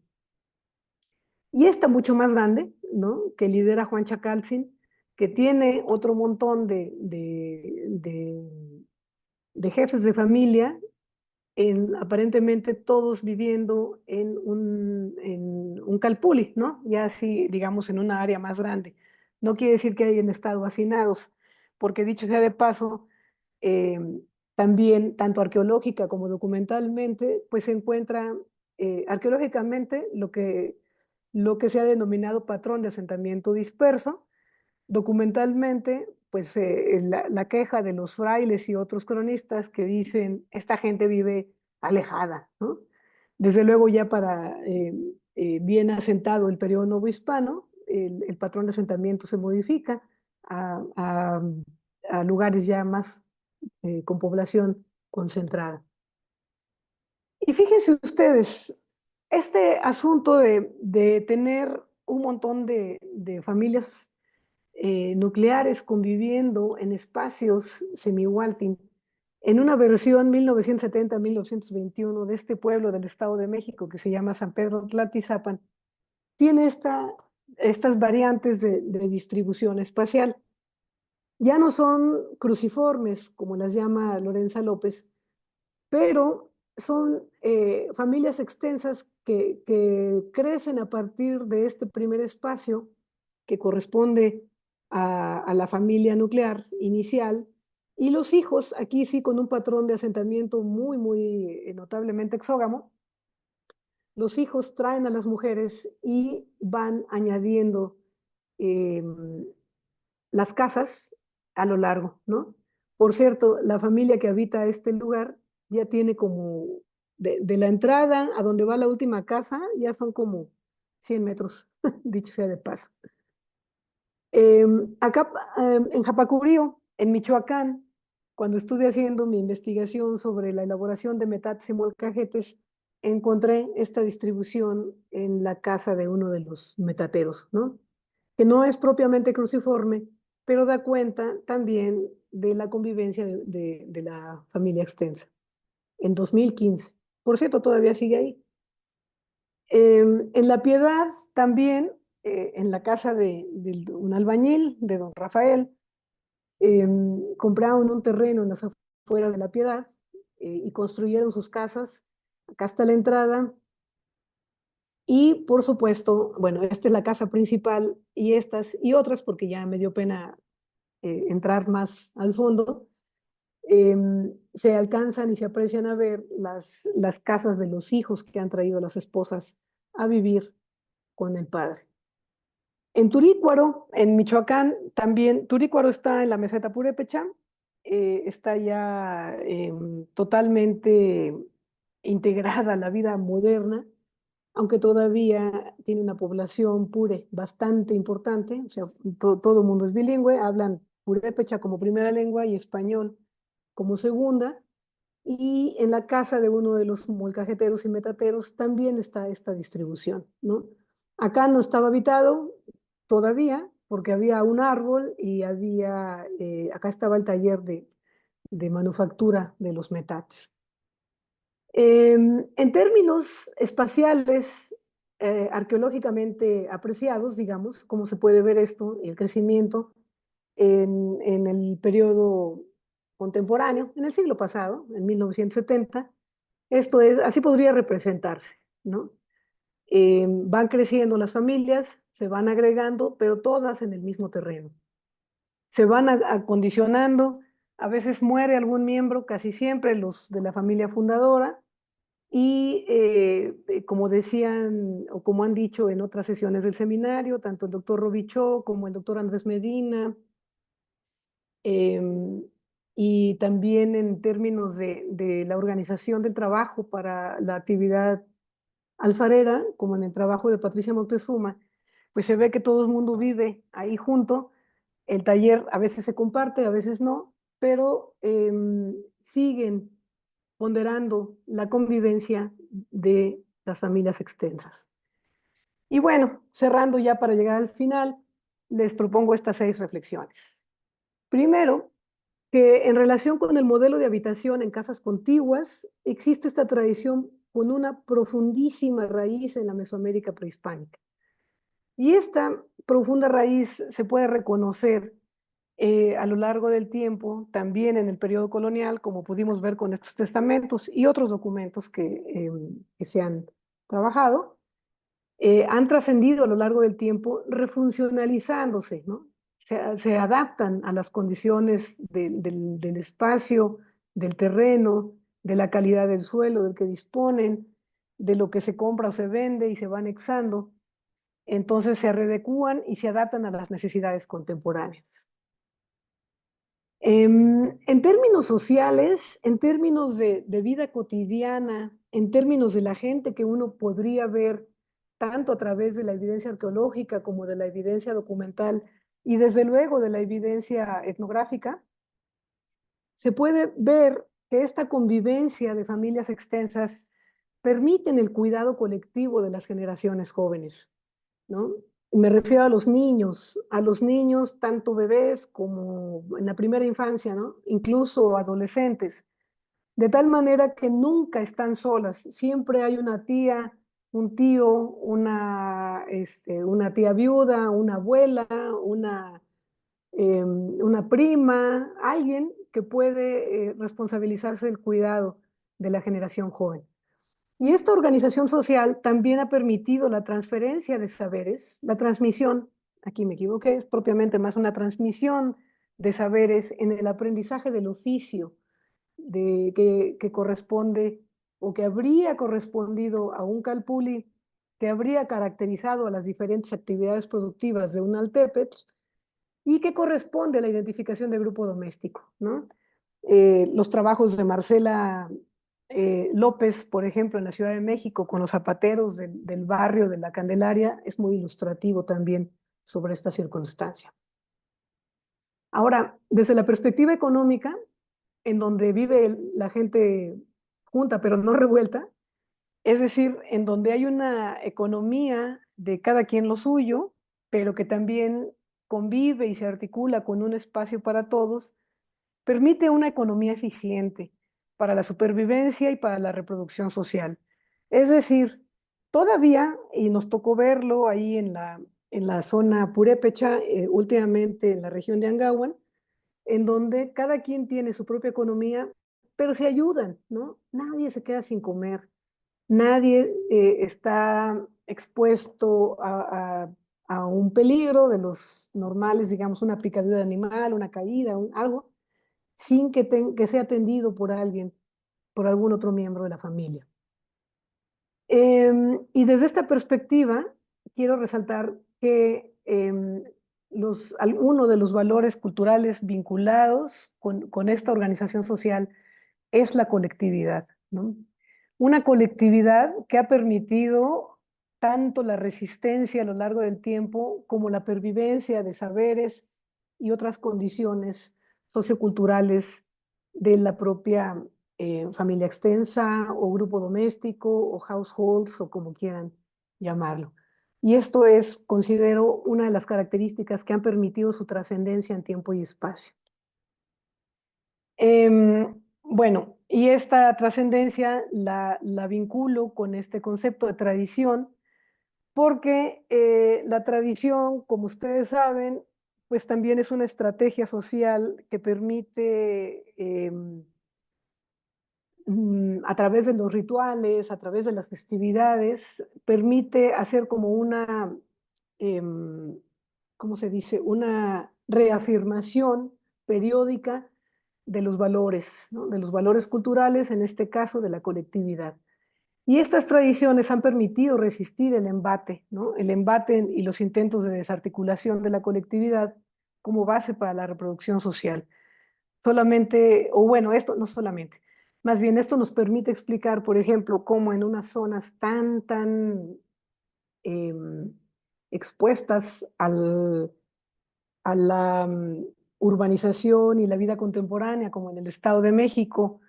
Y esta mucho más grande, ¿no? Que lidera Juan Chacaltzin, que tiene otro montón de jefes de familia, aparentemente todos viviendo en un calpuli, ¿no? Ya así, digamos, en una área más grande. No quiere decir que hayan estado hacinados, porque dicho sea de paso, eh, también, tanto arqueológica como documentalmente, pues se encuentra arqueológicamente lo que se ha denominado patrón de asentamiento disperso. Documentalmente, pues la queja de los frailes y otros cronistas que dicen, esta gente vive alejada, ¿no? Desde luego ya para bien asentado el periodo novohispano, el patrón de asentamiento se modifica a, a- a lugares ya más con población concentrada. Y fíjense ustedes, este asunto de tener un montón de familias nucleares conviviendo en espacios semi-walting, en una versión 1970-1921 de este pueblo del Estado de México que se llama San Pedro Tlatizapán, tiene estas variantes de distribución espacial. Ya no son cruciformes, como las llama Lorenza López, pero son familias extensas que crecen a partir de este primer espacio que corresponde a la familia nuclear inicial, y los hijos, aquí sí con un patrón de asentamiento muy, muy notablemente exógamo, los hijos traen a las mujeres y van añadiendo eh, las casas a lo largo, ¿no? Por cierto, la familia que habita este lugar ya tiene como, de la entrada a donde va la última casa, ya son como 100 metros, dicho sea de paso. Acá en Japacurío, en Michoacán, cuando estuve haciendo mi investigación sobre la elaboración de metates y molcajetes, encontré esta distribución en la casa de uno de los metateros, ¿no? Que no es propiamente cruciforme, pero da cuenta también de la convivencia de la familia extensa, en 2015. Por cierto, todavía sigue ahí. En La Piedad también, en la casa de un albañil, de don Rafael, compraron un terreno en las afueras de La Piedad y construyeron sus casas. Acá está la entrada. Y por supuesto, bueno, esta es la casa principal y estas y otras, porque ya me dio pena entrar más al fondo, se alcanzan y se aprecian a ver las casas de los hijos que han traído las esposas a vivir con el padre. En Turícuaro, en Michoacán, también, Turícuaro está en la meseta purépecha, está ya totalmente integrada a la vida moderna, aunque todavía tiene una población pure bastante importante, o sea, todo el mundo es bilingüe, hablan purépecha como primera lengua y español como segunda, y en la casa de uno de los molcajeteros y metateros también está esta distribución, ¿no? Acá no estaba habitado todavía porque había un árbol y acá estaba el taller de manufactura de los metates. En términos espaciales, arqueológicamente apreciados, digamos, cómo se puede ver esto, el crecimiento en el periodo contemporáneo, en el siglo pasado, en 1970, esto es, así podría representarse, ¿no? Van creciendo las familias, se van agregando, pero todas en el mismo terreno. Se van acondicionando, a veces muere algún miembro, casi siempre los de la familia fundadora, y como decían o como han dicho en otras sesiones del seminario, tanto el doctor Robichaux como el doctor Andrés Medina, em, y también en términos de la organización del trabajo para la actividad alfarera, como en el trabajo de Patricia Moctezuma, pues se ve que todo el mundo vive ahí junto. El taller a veces se comparte, a veces no, pero siguen ponderando la convivencia de las familias extensas. Y bueno, cerrando ya para llegar al final, les propongo estas 6 reflexiones. Primero, que en relación con el modelo de habitación en casas contiguas, existe esta tradición con una profundísima raíz en la Mesoamérica prehispánica. Y esta profunda raíz se puede reconocer a lo largo del tiempo, también en el periodo colonial, como pudimos ver con estos testamentos y otros documentos que se han trabajado, han trascendido a lo largo del tiempo, refuncionalizándose, ¿no? Se adaptan a las condiciones del espacio, del terreno, de la calidad del suelo del que disponen, de lo que se compra o se vende y se va anexando. Entonces se readecúan y se adaptan a las necesidades contemporáneas. En términos sociales, en términos de vida cotidiana, en términos de la gente que uno podría ver tanto a través de la evidencia arqueológica como de la evidencia documental y desde luego de la evidencia etnográfica, se puede ver que esta convivencia de familias extensas permiten el cuidado colectivo de las generaciones jóvenes, ¿no? Me refiero a los niños, tanto bebés como en la primera infancia, ¿no? Incluso adolescentes, de tal manera que nunca están solas, siempre hay una tía, un tío, una tía viuda, una abuela, una prima, alguien que puede responsabilizarse del cuidado de la generación joven. Y esta organización social también ha permitido la transferencia de saberes, la transmisión, aquí me equivoqué, es propiamente más una transmisión de saberes en el aprendizaje del oficio que corresponde o que habría correspondido a un calpulli, que habría caracterizado a las diferentes actividades productivas de un altépetl y que corresponde a la identificación de grupo doméstico, ¿no? Los trabajos de Marcela López, por ejemplo, en la Ciudad de México, con los zapateros del barrio de la Candelaria, es muy ilustrativo también sobre esta circunstancia. Ahora, desde la perspectiva económica, en donde vive la gente junta pero no revuelta, es decir, en donde hay una economía de cada quien lo suyo, pero que también convive y se articula con un espacio para todos, permite una economía eficiente para la supervivencia y para la reproducción social. Es decir, todavía, y nos tocó verlo ahí en la zona purépecha, últimamente en la región de Angahuan, en donde cada quien tiene su propia economía, pero se ayudan, ¿no? Nadie se queda sin comer, nadie está expuesto a un peligro de los normales, digamos, una picadura de animal, una caída, algo, sin que sea atendido por alguien, por algún otro miembro de la familia. Y desde esta perspectiva, quiero resaltar que uno de los valores culturales vinculados con esta organización social es la colectividad, ¿no? Una colectividad que ha permitido tanto la resistencia a lo largo del tiempo como la pervivencia de saberes y otras condiciones socioculturales de la propia familia extensa o grupo doméstico o households o como quieran llamarlo. Y esto es, considero, una de las características que han permitido su trascendencia en tiempo y espacio. Bueno, y esta trascendencia la vinculo con este concepto de tradición, porque la tradición, como ustedes saben, pues también es una estrategia social que permite a través de los rituales, a través de las festividades, permite hacer como una, ¿cómo se dice? Una reafirmación periódica de los valores, ¿no? De los valores culturales, en este caso de la colectividad. Y estas tradiciones han permitido resistir el embate, ¿no? El embate y los intentos de desarticulación de la colectividad como base para la reproducción social. Solamente, o bueno, esto no solamente, más bien esto nos permite explicar, por ejemplo, cómo en unas zonas tan eh, expuestas a la urbanización y la vida contemporánea, como en el Estado de México,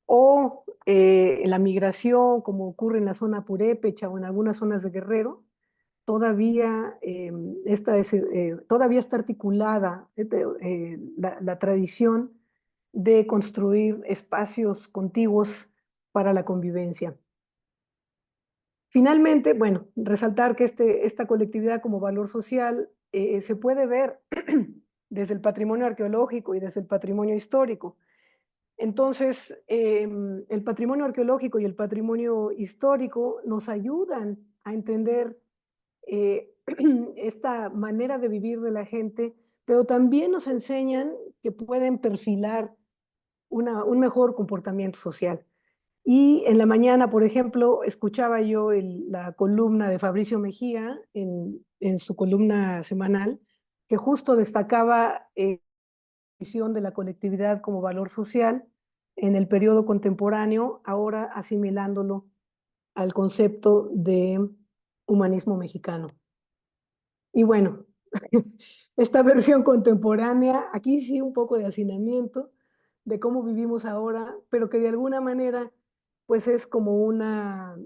o en la migración, como ocurre en la zona purépecha o en algunas zonas de Guerrero, todavía, todavía está articulada la tradición de construir espacios contiguos para la convivencia. Finalmente, bueno, resaltar que esta colectividad como valor social se puede ver desde el patrimonio arqueológico y desde el patrimonio histórico. Entonces, el patrimonio arqueológico y el patrimonio histórico nos ayudan a entender esta manera de vivir de la gente, pero también nos enseñan que pueden perfilar un mejor comportamiento social. Y en la mañana, por ejemplo, escuchaba yo la columna de Fabricio Mejía en su columna semanal, que justo destacaba la visión de la colectividad como valor social en el periodo contemporáneo, ahora asimilándolo al concepto de humanismo mexicano. Y bueno, esta versión contemporánea, aquí sí un poco de hacinamiento de cómo vivimos ahora, pero que de alguna manera pues es como una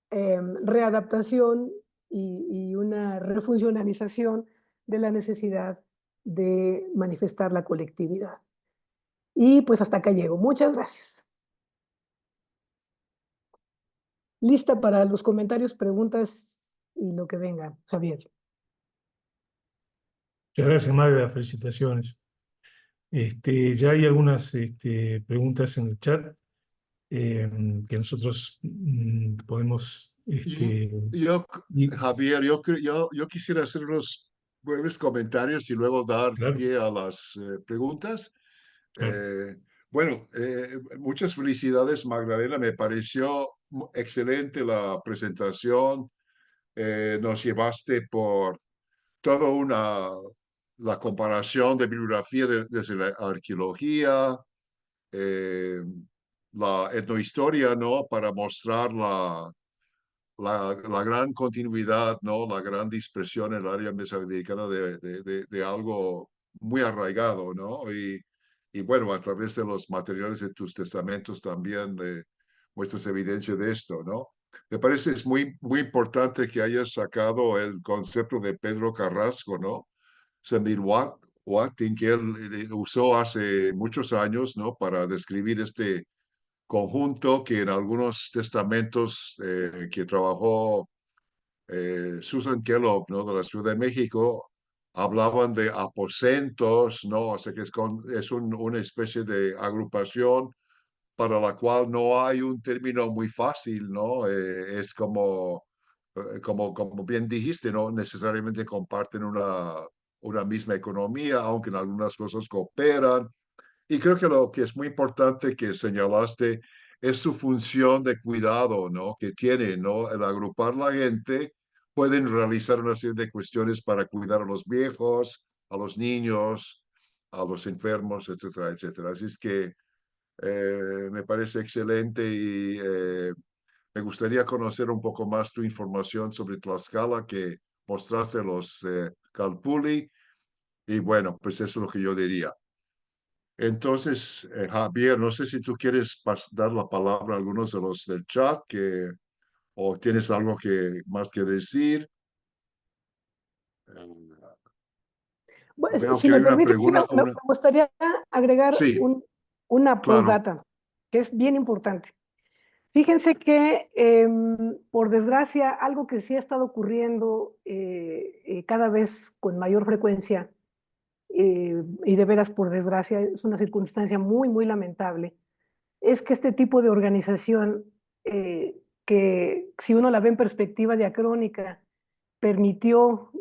readaptación y una refuncionalización de la necesidad de manifestar la colectividad. Y pues hasta acá llego. Muchas gracias. Lista para los comentarios, preguntas y lo que venga, Javier. Muchas gracias, Magda, felicitaciones. Ya hay algunas preguntas en el chat que nosotros podemos... Javier, yo quisiera hacer unos breves comentarios y luego dar Claro, pie a las preguntas. claro. Bueno, muchas felicidades, Magdalena. Me pareció excelente la presentación. Nos llevaste por toda la comparación de bibliografía desde la arqueología, eh, la etnohistoria, ¿no? Para mostrar la gran continuidad, ¿no? La gran dispersión en el área mesoamericana de algo muy arraigado, ¿no? Y bueno, a través de los materiales de tus testamentos también muestras evidencia de esto, ¿no? Me parece es muy importante que hayas sacado el concepto de Pedro Carrasco, ¿no? Semirhuatin, que él usó hace muchos años, ¿no? Para describir este conjunto que en algunos testamentos que trabajó Susan Kellogg, ¿no? De la Ciudad de México, hablaban de aposentos, ¿no? O sea que es una especie de agrupación para la cual no hay un término muy fácil, ¿no? Es como bien dijiste, no necesariamente comparten una misma economía, aunque en algunas cosas cooperan. Y creo que lo que es muy importante que señalaste es su función de cuidado, ¿no? Que tiene, ¿no? El agrupar la gente, pueden realizar una serie de cuestiones para cuidar a los viejos, a los niños, a los enfermos, etcétera, etcétera. Así es que me parece excelente y me gustaría conocer un poco más tu información sobre Tlaxcala que mostraste los Calpulli. Y bueno, pues eso es lo que yo diría. Entonces, Javier, no sé si tú quieres dar la palabra a algunos de los del chat o tienes algo más que decir. Bueno, Veo si que hay me una permite, sí, pregunta, me gustaría agregar sí, una claro. postdata, que es bien importante. Fíjense que, por desgracia, algo que sí ha estado ocurriendo cada vez con mayor frecuencia, y de veras por desgracia, es una circunstancia muy, muy lamentable, es que este tipo de organización, que si uno la ve en perspectiva diacrónica, permitió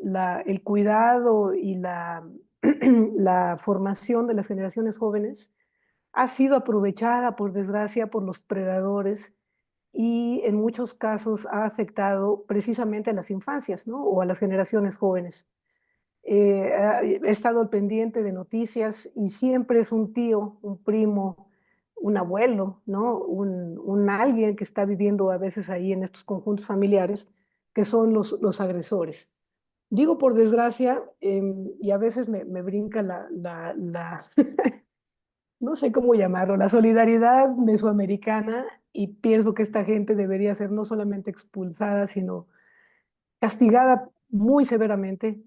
el cuidado y la formación de las generaciones jóvenes, ha sido aprovechada, por desgracia, por los predadores y en muchos casos ha afectado precisamente a las infancias, ¿no? O a las generaciones jóvenes. He estado al pendiente de noticias y siempre es un tío, un primo, un abuelo, ¿no? Un alguien que está viviendo a veces ahí en estos conjuntos familiares que son los agresores. Digo por desgracia, y a veces me brinca no sé cómo llamarlo, la solidaridad mesoamericana, y pienso que esta gente debería ser no solamente expulsada, sino castigada muy severamente,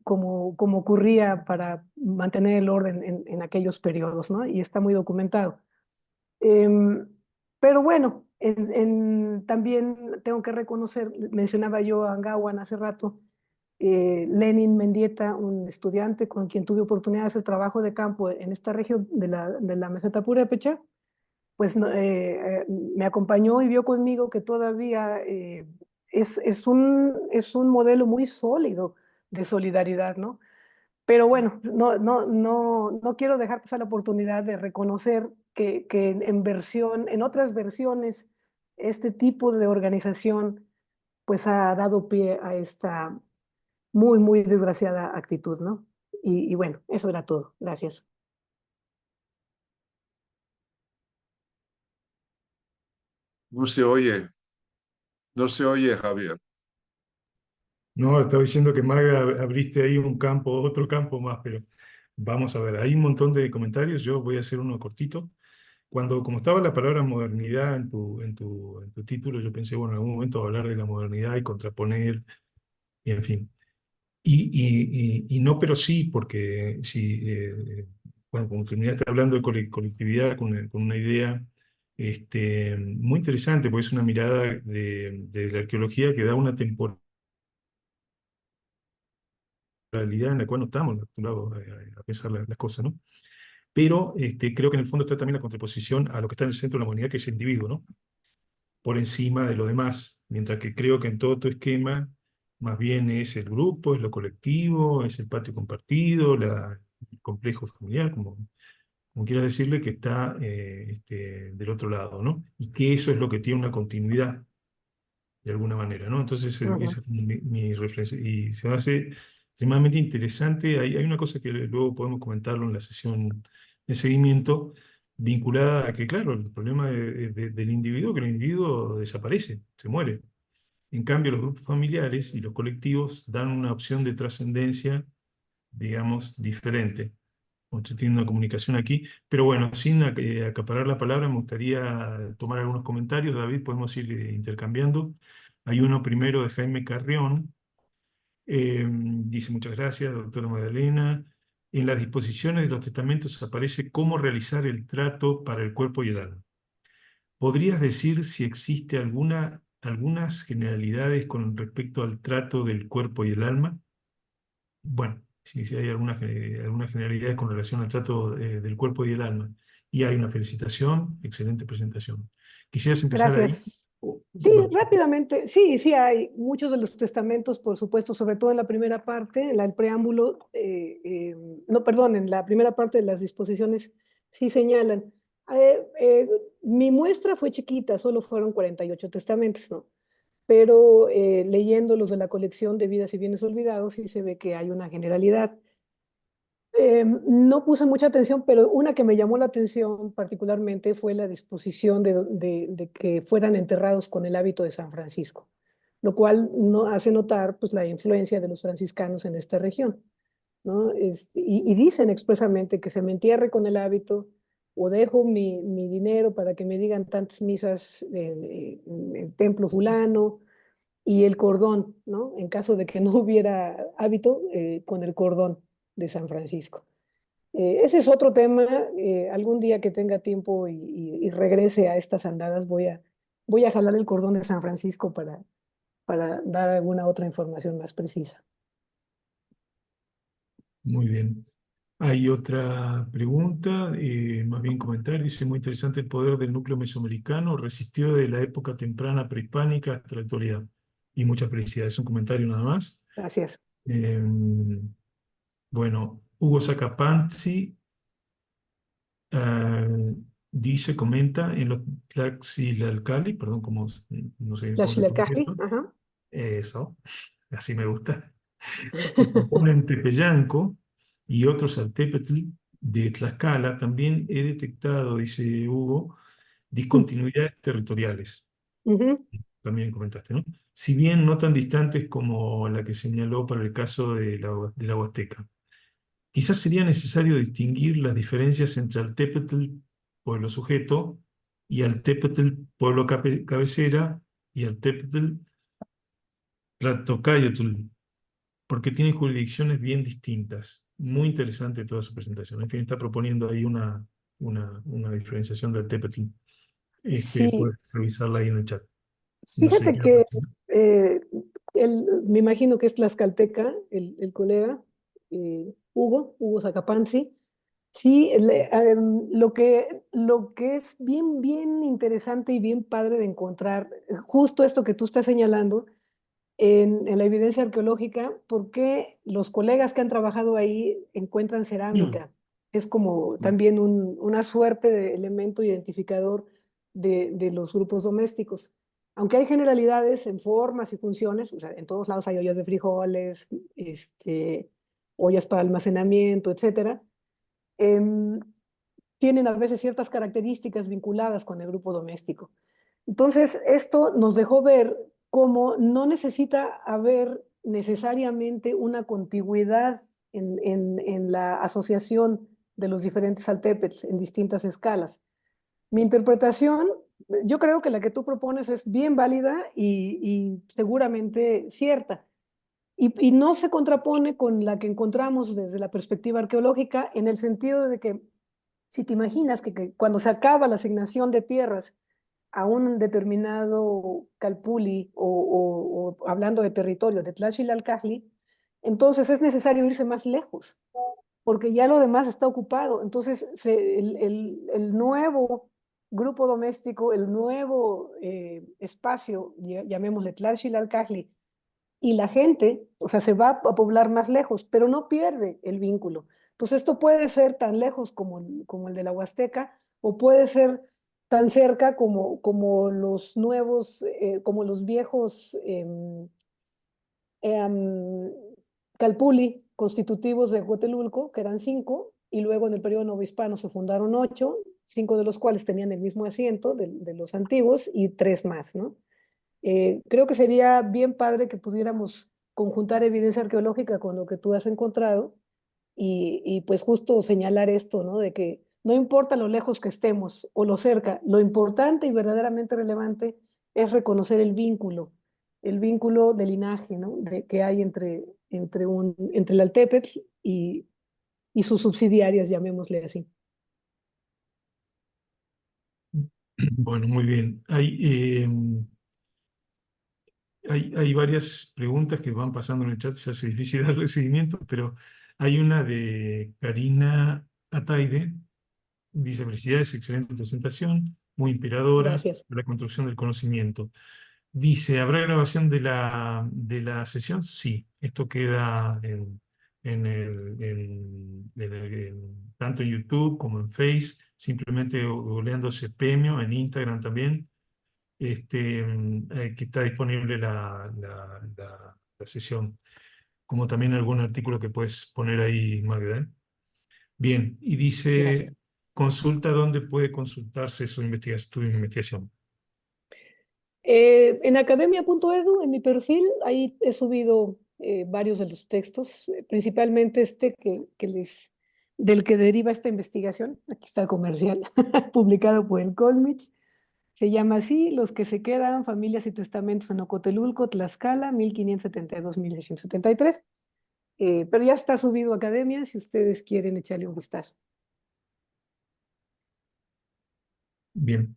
como ocurría para mantener el orden en aquellos periodos, ¿no? Y está muy documentado. Em, pero bueno, también tengo que reconocer, mencionaba yo a Angawan hace rato, Lenin Mendieta, un estudiante con quien tuve oportunidad de hacer trabajo de campo en esta región de la meseta purépecha, pues me acompañó y vio conmigo que todavía es un modelo muy sólido de solidaridad, ¿no? Pero bueno, no quiero dejar pasar la oportunidad de reconocer que en otras versiones, este tipo de organización pues ha dado pie a esta muy, muy desgraciada actitud, ¿no? Y bueno, eso era todo. Gracias. No se oye, no se oye, Javier. No, estaba diciendo que Maga abriste ahí un campo, otro campo más, pero vamos a ver, hay un montón de comentarios, yo voy a hacer uno cortito. Como estaba la palabra modernidad en tu título, yo pensé, bueno, en algún momento hablar de la modernidad y contraponer, y en fin. Y no, pero sí, porque sí, bueno, como terminaste hablando de colectividad con una idea muy interesante, porque es una mirada de la arqueología que da una temporalidad en la cual no estamos acostumbrados a pensar las cosas, ¿no? Pero creo que en el fondo está también la contraposición a lo que está en el centro de la humanidad, que es el individuo, ¿no? Por encima de lo demás, mientras que creo que en todo tu esquema más bien es el grupo, es lo colectivo, es el patio compartido, el complejo familiar, como quieras decirle, que está del otro lado, ¿no? Y que eso es lo que tiene una continuidad, de alguna manera, ¿no? Entonces, esa Ujú, es mi reflexión. Y se me hace extremadamente interesante. Hay una cosa que luego podemos comentarlo en la sesión de seguimiento, vinculada a que, claro, el problema del individuo, que el individuo desaparece, se muere. En cambio, los grupos familiares y los colectivos dan una opción de trascendencia, digamos, diferente. Estoy teniendo una comunicación aquí, pero bueno, sin acaparar la palabra, me gustaría tomar algunos comentarios. David, podemos ir intercambiando. Hay uno primero de Jaime Carrión. Dice: muchas gracias, doctora Magdalena. En las disposiciones de los testamentos aparece cómo realizar el trato para el cuerpo y el alma. ¿Podrías decir si existe algunas generalidades con respecto al trato del cuerpo y el alma? Bueno, si hay algunas generalidades con relación al trato del cuerpo y el alma. Y hay una felicitación, excelente presentación. ¿Quisieras empezar ahí? gracias. Sí, Bueno, rápidamente. Sí, sí hay muchos de los testamentos, por supuesto, sobre todo en la primera parte, el preámbulo, no, perdón, en la primera parte de las disposiciones sí señalan. Eh, eh, Mi muestra fue chiquita, solo fueron 48 testamentos, ¿no? Pero leyendo los de la colección de Vidas y Bienes Olvidados, sí se ve que hay una generalidad. No puse mucha atención, pero una que me llamó la atención particularmente fue la disposición de que fueran enterrados con el hábito de San Francisco, lo cual no hace notar pues, la influencia de los franciscanos en esta región. ¿no? Y dicen expresamente que se me entierre con el hábito o dejo mi dinero para que me digan tantas misas en el templo fulano y el cordón, ¿no? En caso de que no hubiera hábito, con el cordón de San Francisco. Ese es otro tema. Algún día que tenga tiempo y regrese a estas andadas, voy a jalar el cordón de San Francisco para dar alguna otra información más precisa. Muy bien. Hay otra pregunta, más bien comentario. Dice, muy interesante el poder del núcleo mesoamericano, resistió de la época temprana prehispánica hasta la actualidad. Y muchas felicidades. Un comentario nada más. Gracias. Bueno, Hugo Sacapantzi dice, comenta, en los Tlaxilalcalli, perdón, como no sé La cómo se pronuncia Xilacajli, esto. ajá. Eso, así me gusta. Que componen Tepeyanco y otros Altépetl de Tlaxcala, también he detectado, dice Hugo, discontinuidades territoriales. Ujú. También comentaste, ¿no? Si bien no tan distantes como la que señaló para el caso de la Huasteca. Quizás sería necesario distinguir las diferencias entre Altépetl, pueblo sujeto, y Altépetl, pueblo cabecera, y Altépetl, Tlahtocayotl, porque tienen jurisdicciones bien distintas. Muy interesante toda su presentación. En fin, está proponiendo ahí una diferenciación del Altépetl. Sí, Puedes revisarla ahí en el chat. No sé fíjate qué. que me imagino que es tlaxcalteca, el colega, Hugo Sacapantzi. Sí, lo que es bien, bien interesante y bien padre de encontrar, justo esto que tú estás señalando, en la evidencia arqueológica, porque los colegas que han trabajado ahí encuentran cerámica. Es como también una suerte de elemento identificador de los grupos domésticos. Aunque hay generalidades en formas y funciones, o sea, en todos lados hay ollas de frijoles, ollas para almacenamiento, etcétera. em, Tienen a veces ciertas características vinculadas con el grupo doméstico. Entonces, esto nos dejó ver cómo no necesita haber necesariamente una contigüidad en la asociación de los diferentes altépetls en distintas escalas. Mi interpretación, yo creo que la que tú propones es bien válida y seguramente cierta. Y no se contrapone con la que encontramos desde la perspectiva arqueológica, en el sentido de que si te imaginas que cuando se acaba la asignación de tierras a un determinado calpulli o hablando de territorio de Tlaxilalcajli, entonces es necesario irse más lejos, porque ya lo demás está ocupado. Entonces el nuevo grupo doméstico, el nuevo espacio, llamémosle Tlaxilalcajli, y la gente, o sea, se va a poblar más lejos, pero no pierde el vínculo. Entonces, esto puede ser tan lejos como el de la Huasteca, o puede ser tan cerca como los nuevos, como los viejos calpulli constitutivos de Huetelulco, que eran 5, y luego en el periodo novohispano se fundaron 8, 5 de los cuales tenían el mismo asiento de los antiguos y 3 más, ¿no? Creo que sería bien padre que pudiéramos conjuntar evidencia arqueológica con lo que tú has encontrado y pues justo señalar esto, ¿no? De que no importa lo lejos que estemos o lo cerca, lo importante y verdaderamente relevante es reconocer el vínculo de linaje, ¿no? Que hay entre el Altépetl y sus subsidiarias, llamémosle así. Bueno, muy bien. Hay varias preguntas que van pasando en el chat, se hace difícil darle seguimiento, pero hay una de Karina Ataide. Dice, felicidades, excelente presentación, muy inspiradora Gracias. de la construcción del conocimiento. Dice, ¿habrá grabación de la sesión? Sí, esto queda tanto en YouTube como en Face, simplemente googleando premio, en Instagram también, que está disponible la sesión, como también algún artículo que puedes poner ahí, Magda, ¿eh? Bien, y Gracias. dice, consulta dónde puede consultarse tu investigación. En academia.edu, en mi perfil, ahí he subido varios de los textos, principalmente este del que deriva esta investigación. Aquí está el comercial, publicado por el Colmich. Se llama así: Los que se quedan, familias y testamentos en Ocotelulco, Tlaxcala, 1572-1673. Pero ya está subido a Academia, si ustedes quieren echarle un vistazo. Bien.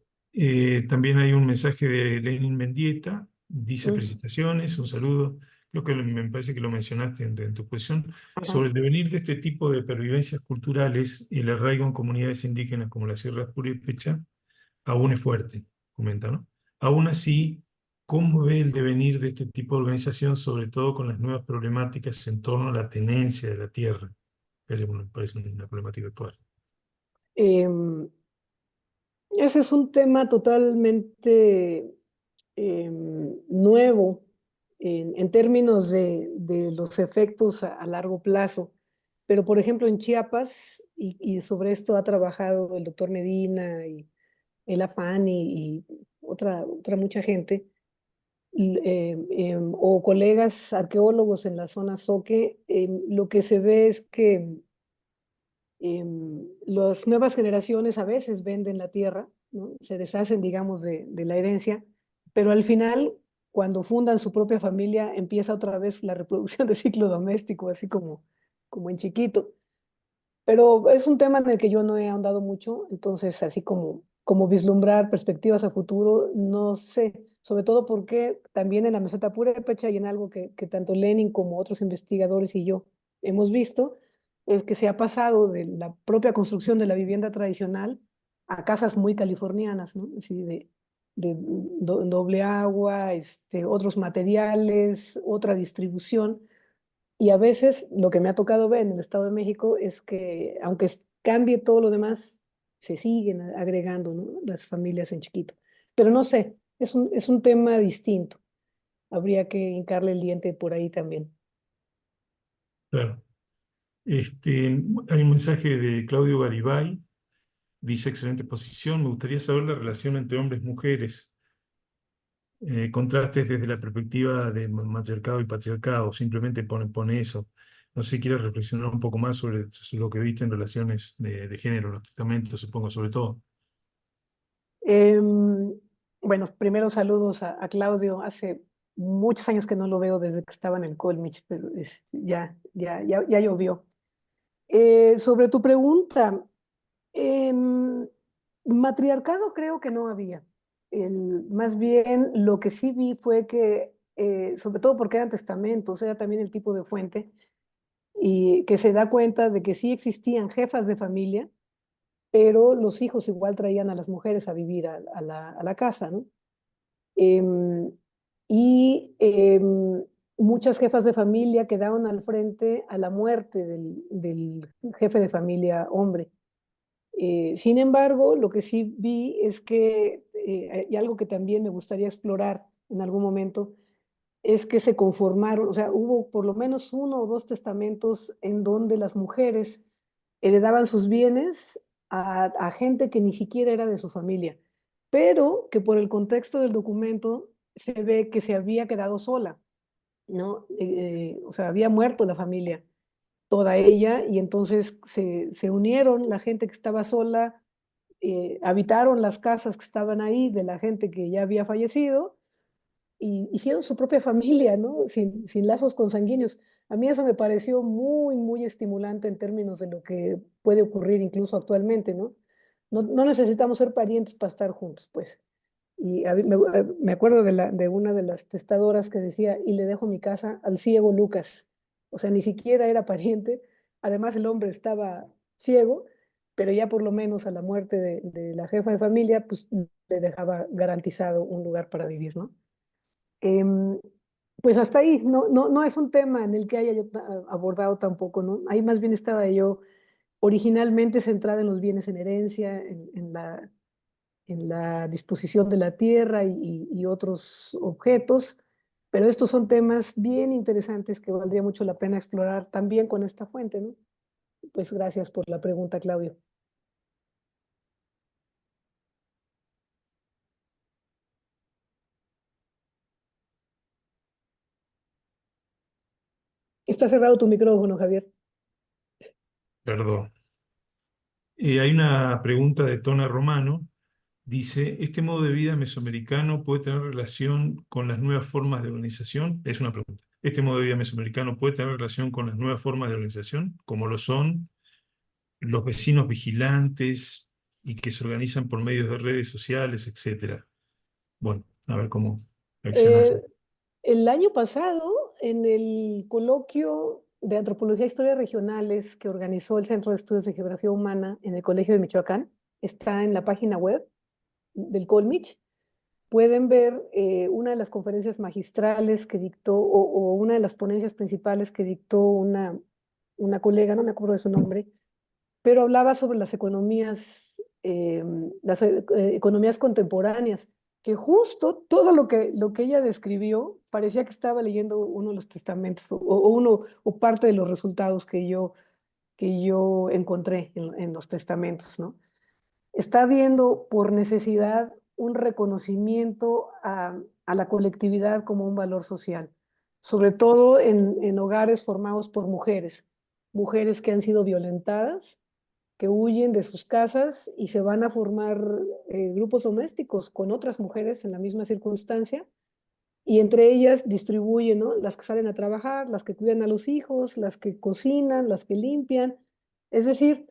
También hay un mensaje de Lenin Mendieta. Dice: Mm, felicitaciones, un saludo. Creo que me parece que lo mencionaste en tu exposición. ajá. Sobre el devenir de este tipo de pervivencias culturales, el arraigo en comunidades indígenas como la Sierra Purépecha aún es fuerte, comenta, ¿no? Aún así, ¿cómo ve el devenir de este tipo de organización, sobre todo con las nuevas problemáticas en torno a la tenencia de la tierra? Que me parece una problemática actual. Em, Ese es un tema totalmente nuevo en términos de los efectos a largo plazo. Pero, por ejemplo, en Chiapas, y sobre esto ha trabajado el doctor Medina y el Afán y otra mucha gente, o colegas arqueólogos en la zona Zoque, lo que se ve es que las nuevas generaciones a veces venden la tierra, ¿no? Se deshacen, digamos, de la herencia, pero al final, cuando fundan su propia familia, empieza otra vez la reproducción de ciclo doméstico, así como en chiquito. Pero es un tema en el que yo no he ahondado mucho, entonces así como vislumbrar perspectivas a futuro, no sé, sobre todo porque también en la meseta purépecha y en algo que tanto Lenin como otros investigadores y yo hemos visto, es que se ha pasado de la propia construcción de la vivienda tradicional a casas muy californianas, ¿no? Así de doble agua, otros materiales, otra distribución. Y a veces lo que me ha tocado ver en el Estado de México es que, aunque cambie todo lo demás, se siguen agregando, ¿no? Las familias en chiquito. Pero no sé, es un tema distinto. Habría que hincarle el diente por ahí también. Claro. Hay un mensaje de Claudio Garibay. Dice: excelente posición. Me gustaría saber la relación entre hombres y mujeres. Contrastes desde la perspectiva de matriarcado y patriarcado. Simplemente pone eso. No sé si quieres reflexionar un poco más sobre lo que viste en relaciones de género, los testamentos, supongo, sobre todo. Em, bueno, primero saludos a Claudio. Hace muchos años que no lo veo desde que estaba en el Colmich, pero ya llovió. Sobre tu pregunta, Em, matriarcado creo que no había. Más bien lo que sí vi fue que, sobre todo porque eran testamentos, era también el tipo de fuente, y que se da cuenta de que sí existían jefas de familia, pero los hijos igual traían a las mujeres a vivir a la casa, ¿no? Em, y muchas jefas de familia quedaron al frente a la muerte del jefe de familia hombre. Sin embargo, lo que sí vi es que, y algo que también me gustaría explorar en algún momento, es que se conformaron, o sea, hubo por lo menos uno o dos testamentos en donde las mujeres heredaban sus bienes a gente que ni siquiera era de su familia, pero que por el contexto del documento se ve que se había quedado sola, ¿no? O sea, había muerto la familia toda ella, y entonces se unieron la gente que estaba sola, habitaron las casas que estaban ahí de la gente que ya había fallecido y hicieron su propia familia, ¿no? Sin lazos consanguíneos. A mí eso me pareció muy, muy estimulante en términos de lo que puede ocurrir incluso actualmente, ¿no? No necesitamos ser parientes para estar juntos, pues. Y me acuerdo de una de las testadoras que decía: y le dejo mi casa al ciego Lucas. O sea, ni siquiera era pariente. Además, el hombre estaba ciego, pero ya por lo menos a la muerte de la jefa de familia, pues le dejaba garantizado un lugar para vivir, ¿no? Em, pues hasta ahí, no es un tema en el que haya yo abordado tampoco, ¿no? Ahí más bien estaba yo originalmente centrada en los bienes en herencia, en la disposición de la tierra y otros objetos, pero estos son temas bien interesantes que valdría mucho la pena explorar también con esta fuente, ¿no? Pues gracias por la pregunta, Claudio. Está cerrado tu micrófono, Javier. Perdón. Hay una pregunta de Tona Romano. Dice, ¿este modo de vida mesoamericano puede tener relación con las nuevas formas de organización? Es una pregunta. ¿Este modo de vida mesoamericano puede tener relación con las nuevas formas de organización, como lo son los vecinos vigilantes y que se organizan por medios de redes sociales, etcétera? Bueno, a ver cómo reaccionas. Eh, el año pasado, en el coloquio de Antropología e Historias Regionales que organizó el Centro de Estudios de Geografía Humana en el Colegio de Michoacán, está en la página web del Colmich. Pueden ver una de las conferencias magistrales que dictó, o una de las ponencias principales que dictó una colega, no me acuerdo de su nombre, pero hablaba sobre las economías contemporáneas, que justo todo lo que ella describió parecía que estaba leyendo uno de los testamentos o parte de los resultados que yo encontré en los testamentos, ¿no? Está viendo por necesidad un reconocimiento a la colectividad como un valor social, sobre todo en hogares formados por mujeres, mujeres que han sido violentadas, que huyen de sus casas y se van a formar grupos domésticos con otras mujeres en la misma circunstancia y entre ellas distribuyen, ¿no? Las que salen a trabajar, las que cuidan a los hijos, las que cocinan, las que limpian. Es decir,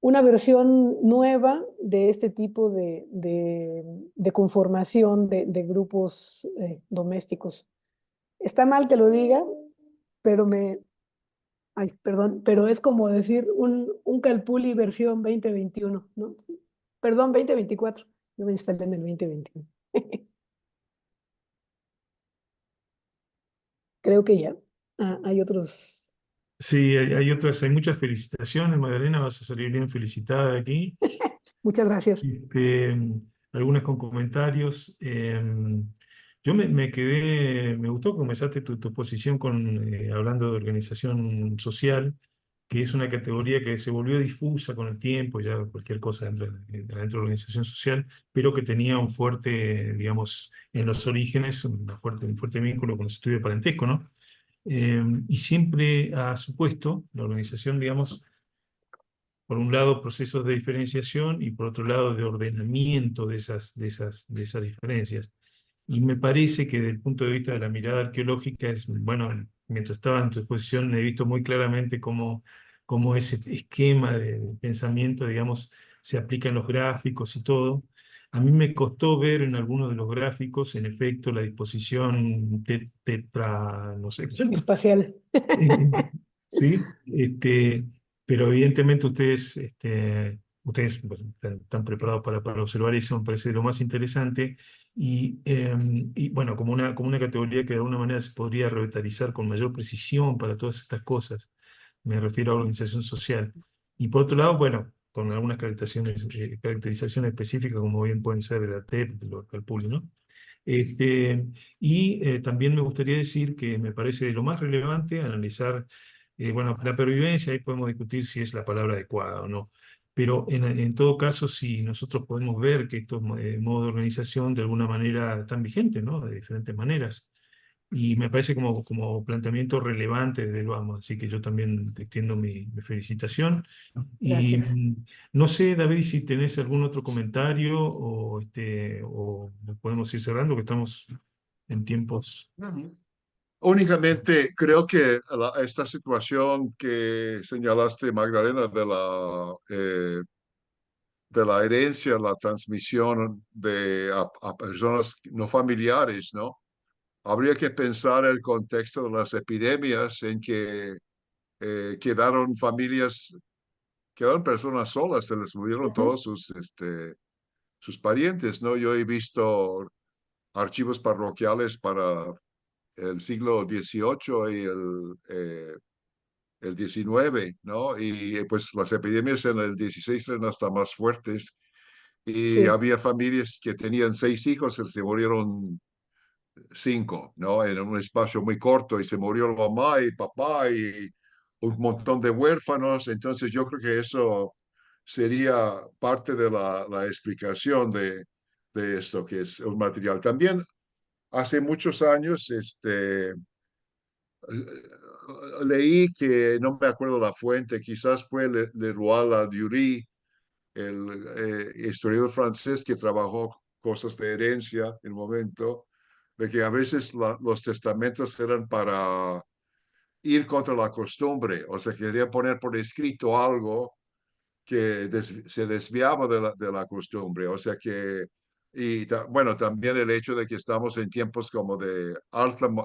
una versión nueva de este tipo de conformación de grupos domésticos. Está mal que lo diga, pero ay, perdón, pero es como decir un Calpulli versión 2021, ¿no? Perdón, 2024. Yo me instalé en el 2021. Creo que ya. Hay otros. Sí, hay otras, hay muchas felicitaciones, Magdalena, vas a salir bien felicitada aquí. Muchas gracias. Este, algunas con comentarios. Yo me quedé, me gustó que comenzaste tu exposición hablando de organización social, que es una categoría que se volvió difusa con el tiempo, ya cualquier cosa dentro de la organización social, pero que tenía un fuerte, digamos, en los orígenes, un fuerte vínculo con los estudios de parentesco, ¿no? Y siempre ha supuesto la organización, digamos, por un lado, procesos de diferenciación y por otro lado, de ordenamiento de esas diferencias. Y me parece que desde el punto de vista de la mirada arqueológica, bueno, mientras estaba en tu exposición he visto muy claramente cómo ese esquema de pensamiento, digamos, se aplica en los gráficos y todo. A mí me costó ver en algunos de los gráficos, en efecto, la disposición tetra, no sé, Espacial. eh, sí, pero evidentemente ustedes pues, están preparados para observar eso, me parece lo más interesante. Y bueno, como una categoría que de alguna manera se podría revitalizar con mayor precisión para todas estas cosas, me refiero a organización social. Y por otro lado, bueno, con algunas caracterizaciones específicas, como bien pueden ser de la TEP, de los Calpulli, ¿no? También me gustaría decir que me parece lo más relevante analizar, bueno, la pervivencia, ahí podemos discutir si es la palabra adecuada o no, pero en todo caso, si nosotros podemos ver que estos modos de organización de alguna manera están vigentes, ¿no? De diferentes maneras. Y me parece como planteamiento relevante desde el vamos, así que yo también te extiendo mi felicitación. Y Gracias. no sé, David, si tenés algún otro comentario o podemos ir cerrando, que estamos en tiempos. Ujú. Únicamente creo que esta situación que señalaste, Magdalena, de la herencia, la transmisión a personas no familiares, ¿no? Habría que pensar el contexto de las epidemias en que quedaron familias, quedaron personas solas, se les murieron Ujú. todos sus parientes, ¿no? Yo he visto archivos parroquiales para el siglo XVIII y el XIX, ¿no? Y pues las epidemias en el XVI eran hasta más fuertes y Sí, había familias que tenían 6 hijos y se murieron 5, ¿no? En un espacio muy corto y se murió la mamá y papá y un montón de huérfanos. Entonces yo creo que eso sería parte de la explicación de esto, que es un material. También hace muchos años, leí que, no me acuerdo la fuente, quizás fue Leroy Ladurie, el historiador francés que trabajó cosas de herencia en el momento, de que a veces los testamentos eran para ir contra la costumbre, o sea, quería poner por escrito algo que se desviaba de la costumbre, o sea que, y bueno, también el hecho de que estamos en tiempos como de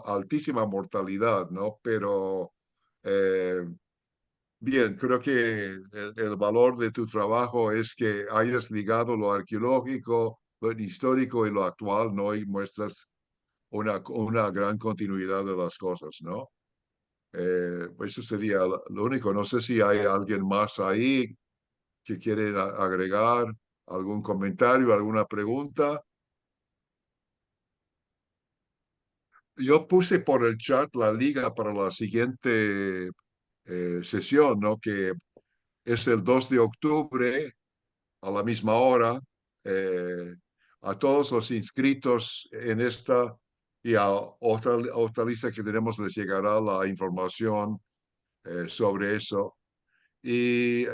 altísima mortalidad, ¿no? Pero eh, bien, creo que el valor de tu trabajo es que hayas ligado lo arqueológico, lo histórico y lo actual, ¿no? Y muestras una gran continuidad de las cosas, ¿no? Pues eso sería lo único. No sé si hay alguien más ahí que quiere agregar algún comentario, alguna pregunta. Yo puse por el chat la liga para la siguiente sesión, ¿no? Que es el 2 de octubre a la misma hora. eh, a todos los inscritos en esta y a otra lista que tenemos les llegará la información sobre eso. Y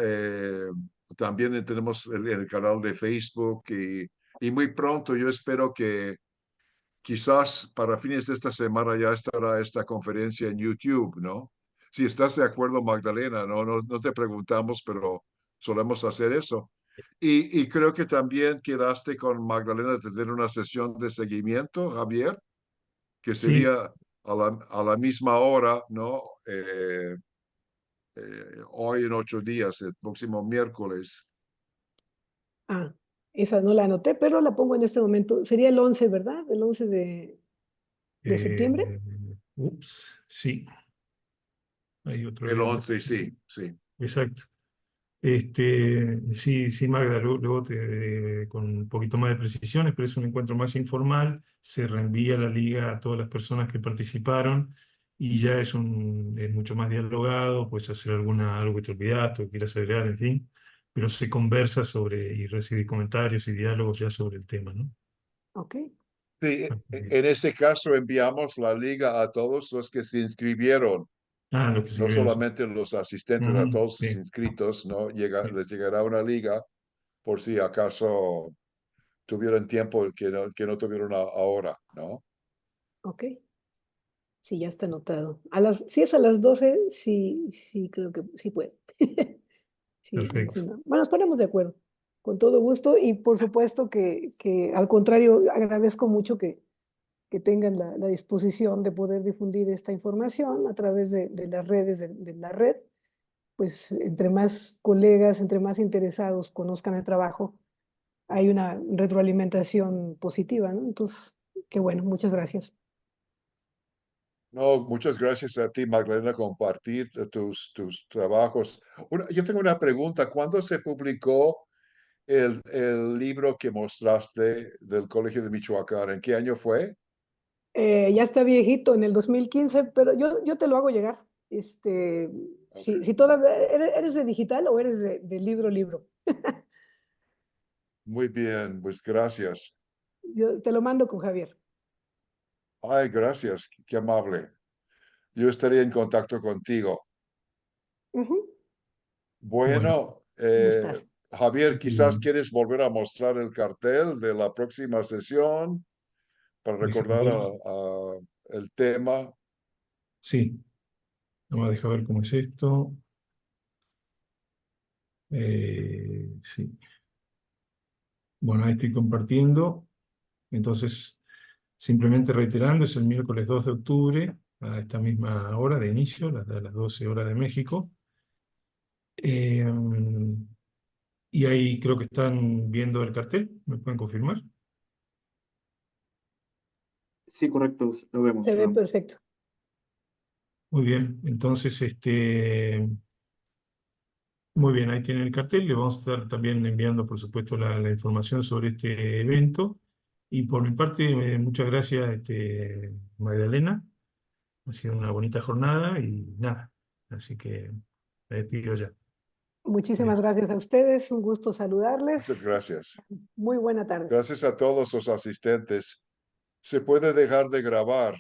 también tenemos el canal de Facebook y muy pronto yo espero que quizás para fines de esta semana ya estará esta conferencia en YouTube, ¿no? Si estás de acuerdo, Magdalena, no te preguntamos, pero solemos hacer eso. Y creo que también quedaste con Magdalena de tener una sesión de seguimiento, Javier, que Sí, sería a la misma hora, ¿no? Hoy en 8 días, el próximo miércoles. Ah, esa no la anoté, pero la pongo en este momento. Sería el 11, ¿verdad? El 11 de septiembre. eh, ups, sí, hay otro El evento. 11, sí, sí. Exacto. Sí, sí, Magda, luego con un poquito más de precisiones, pero es un encuentro más informal, se reenvía la liga a todas las personas que participaron y ya es mucho más dialogado, puedes hacer algo que te olvidaste o quieras agregar, en fin, pero se conversa sobre y recibir comentarios y diálogos ya sobre el tema, ¿no? Ok, Sí, en este caso enviamos la liga a todos los que se inscribieron, Lo que sí no veo, sí. solamente los asistentes, a Ujú, todos los sí, inscritos, ¿no? sí, Les llegará una liga por si acaso tuvieron tiempo que no tuvieron ahora, ¿no? ok. Sí, ya está anotado. Si es a las 12, sí, sí, creo que sí puede. Sí, sí, perfecto. no. Bueno, nos ponemos de acuerdo, con todo gusto. Y por supuesto que al contrario, agradezco mucho que tengan la disposición de poder difundir esta información a través de las redes de la red. Pues entre más colegas, entre más interesados conozcan el trabajo, hay una retroalimentación positiva, ¿no? Entonces, qué bueno, muchas gracias. No, muchas gracias a ti, Magdalena, compartir tus trabajos. Yo tengo una pregunta. ¿Cuándo se publicó el libro que mostraste del Colegio de Michoacán? ¿En qué año fue? Ya está viejito en el 2015, pero yo te lo hago llegar. Ok. Si todavía eres de digital o eres de libro, libro. Muy bien, pues gracias. Yo te lo mando con Javier. Ay, gracias, qué amable. Yo estaría en contacto contigo. Ujú. Bueno, Bueno, ¿Cómo estás? Javier, quizás mm, quieres volver a mostrar el cartel de la próxima sesión para déjame recordar ver. el tema. Sí, vamos a dejar ver cómo es esto. Sí. Bueno, ahí estoy compartiendo. Entonces, simplemente reiterando, es el miércoles 2 de octubre, a esta misma hora de inicio, las 12 horas de México. Eh, y ahí creo que están viendo el cartel, ¿me pueden confirmar? Sí, correcto, Se lo ve vemos. perfecto. Muy bien, entonces, muy bien, ahí tienen el cartel. Le vamos a estar también enviando, por supuesto, la información sobre este evento. Y por mi parte, muchas gracias, Magdalena. Ha sido una bonita jornada y nada. Así que me despido ya. Muchísimas Adiós. gracias a ustedes. Un gusto Muchas saludarles. gracias. Muy buena tarde. Gracias a todos los asistentes. Se puede dejar de grabar.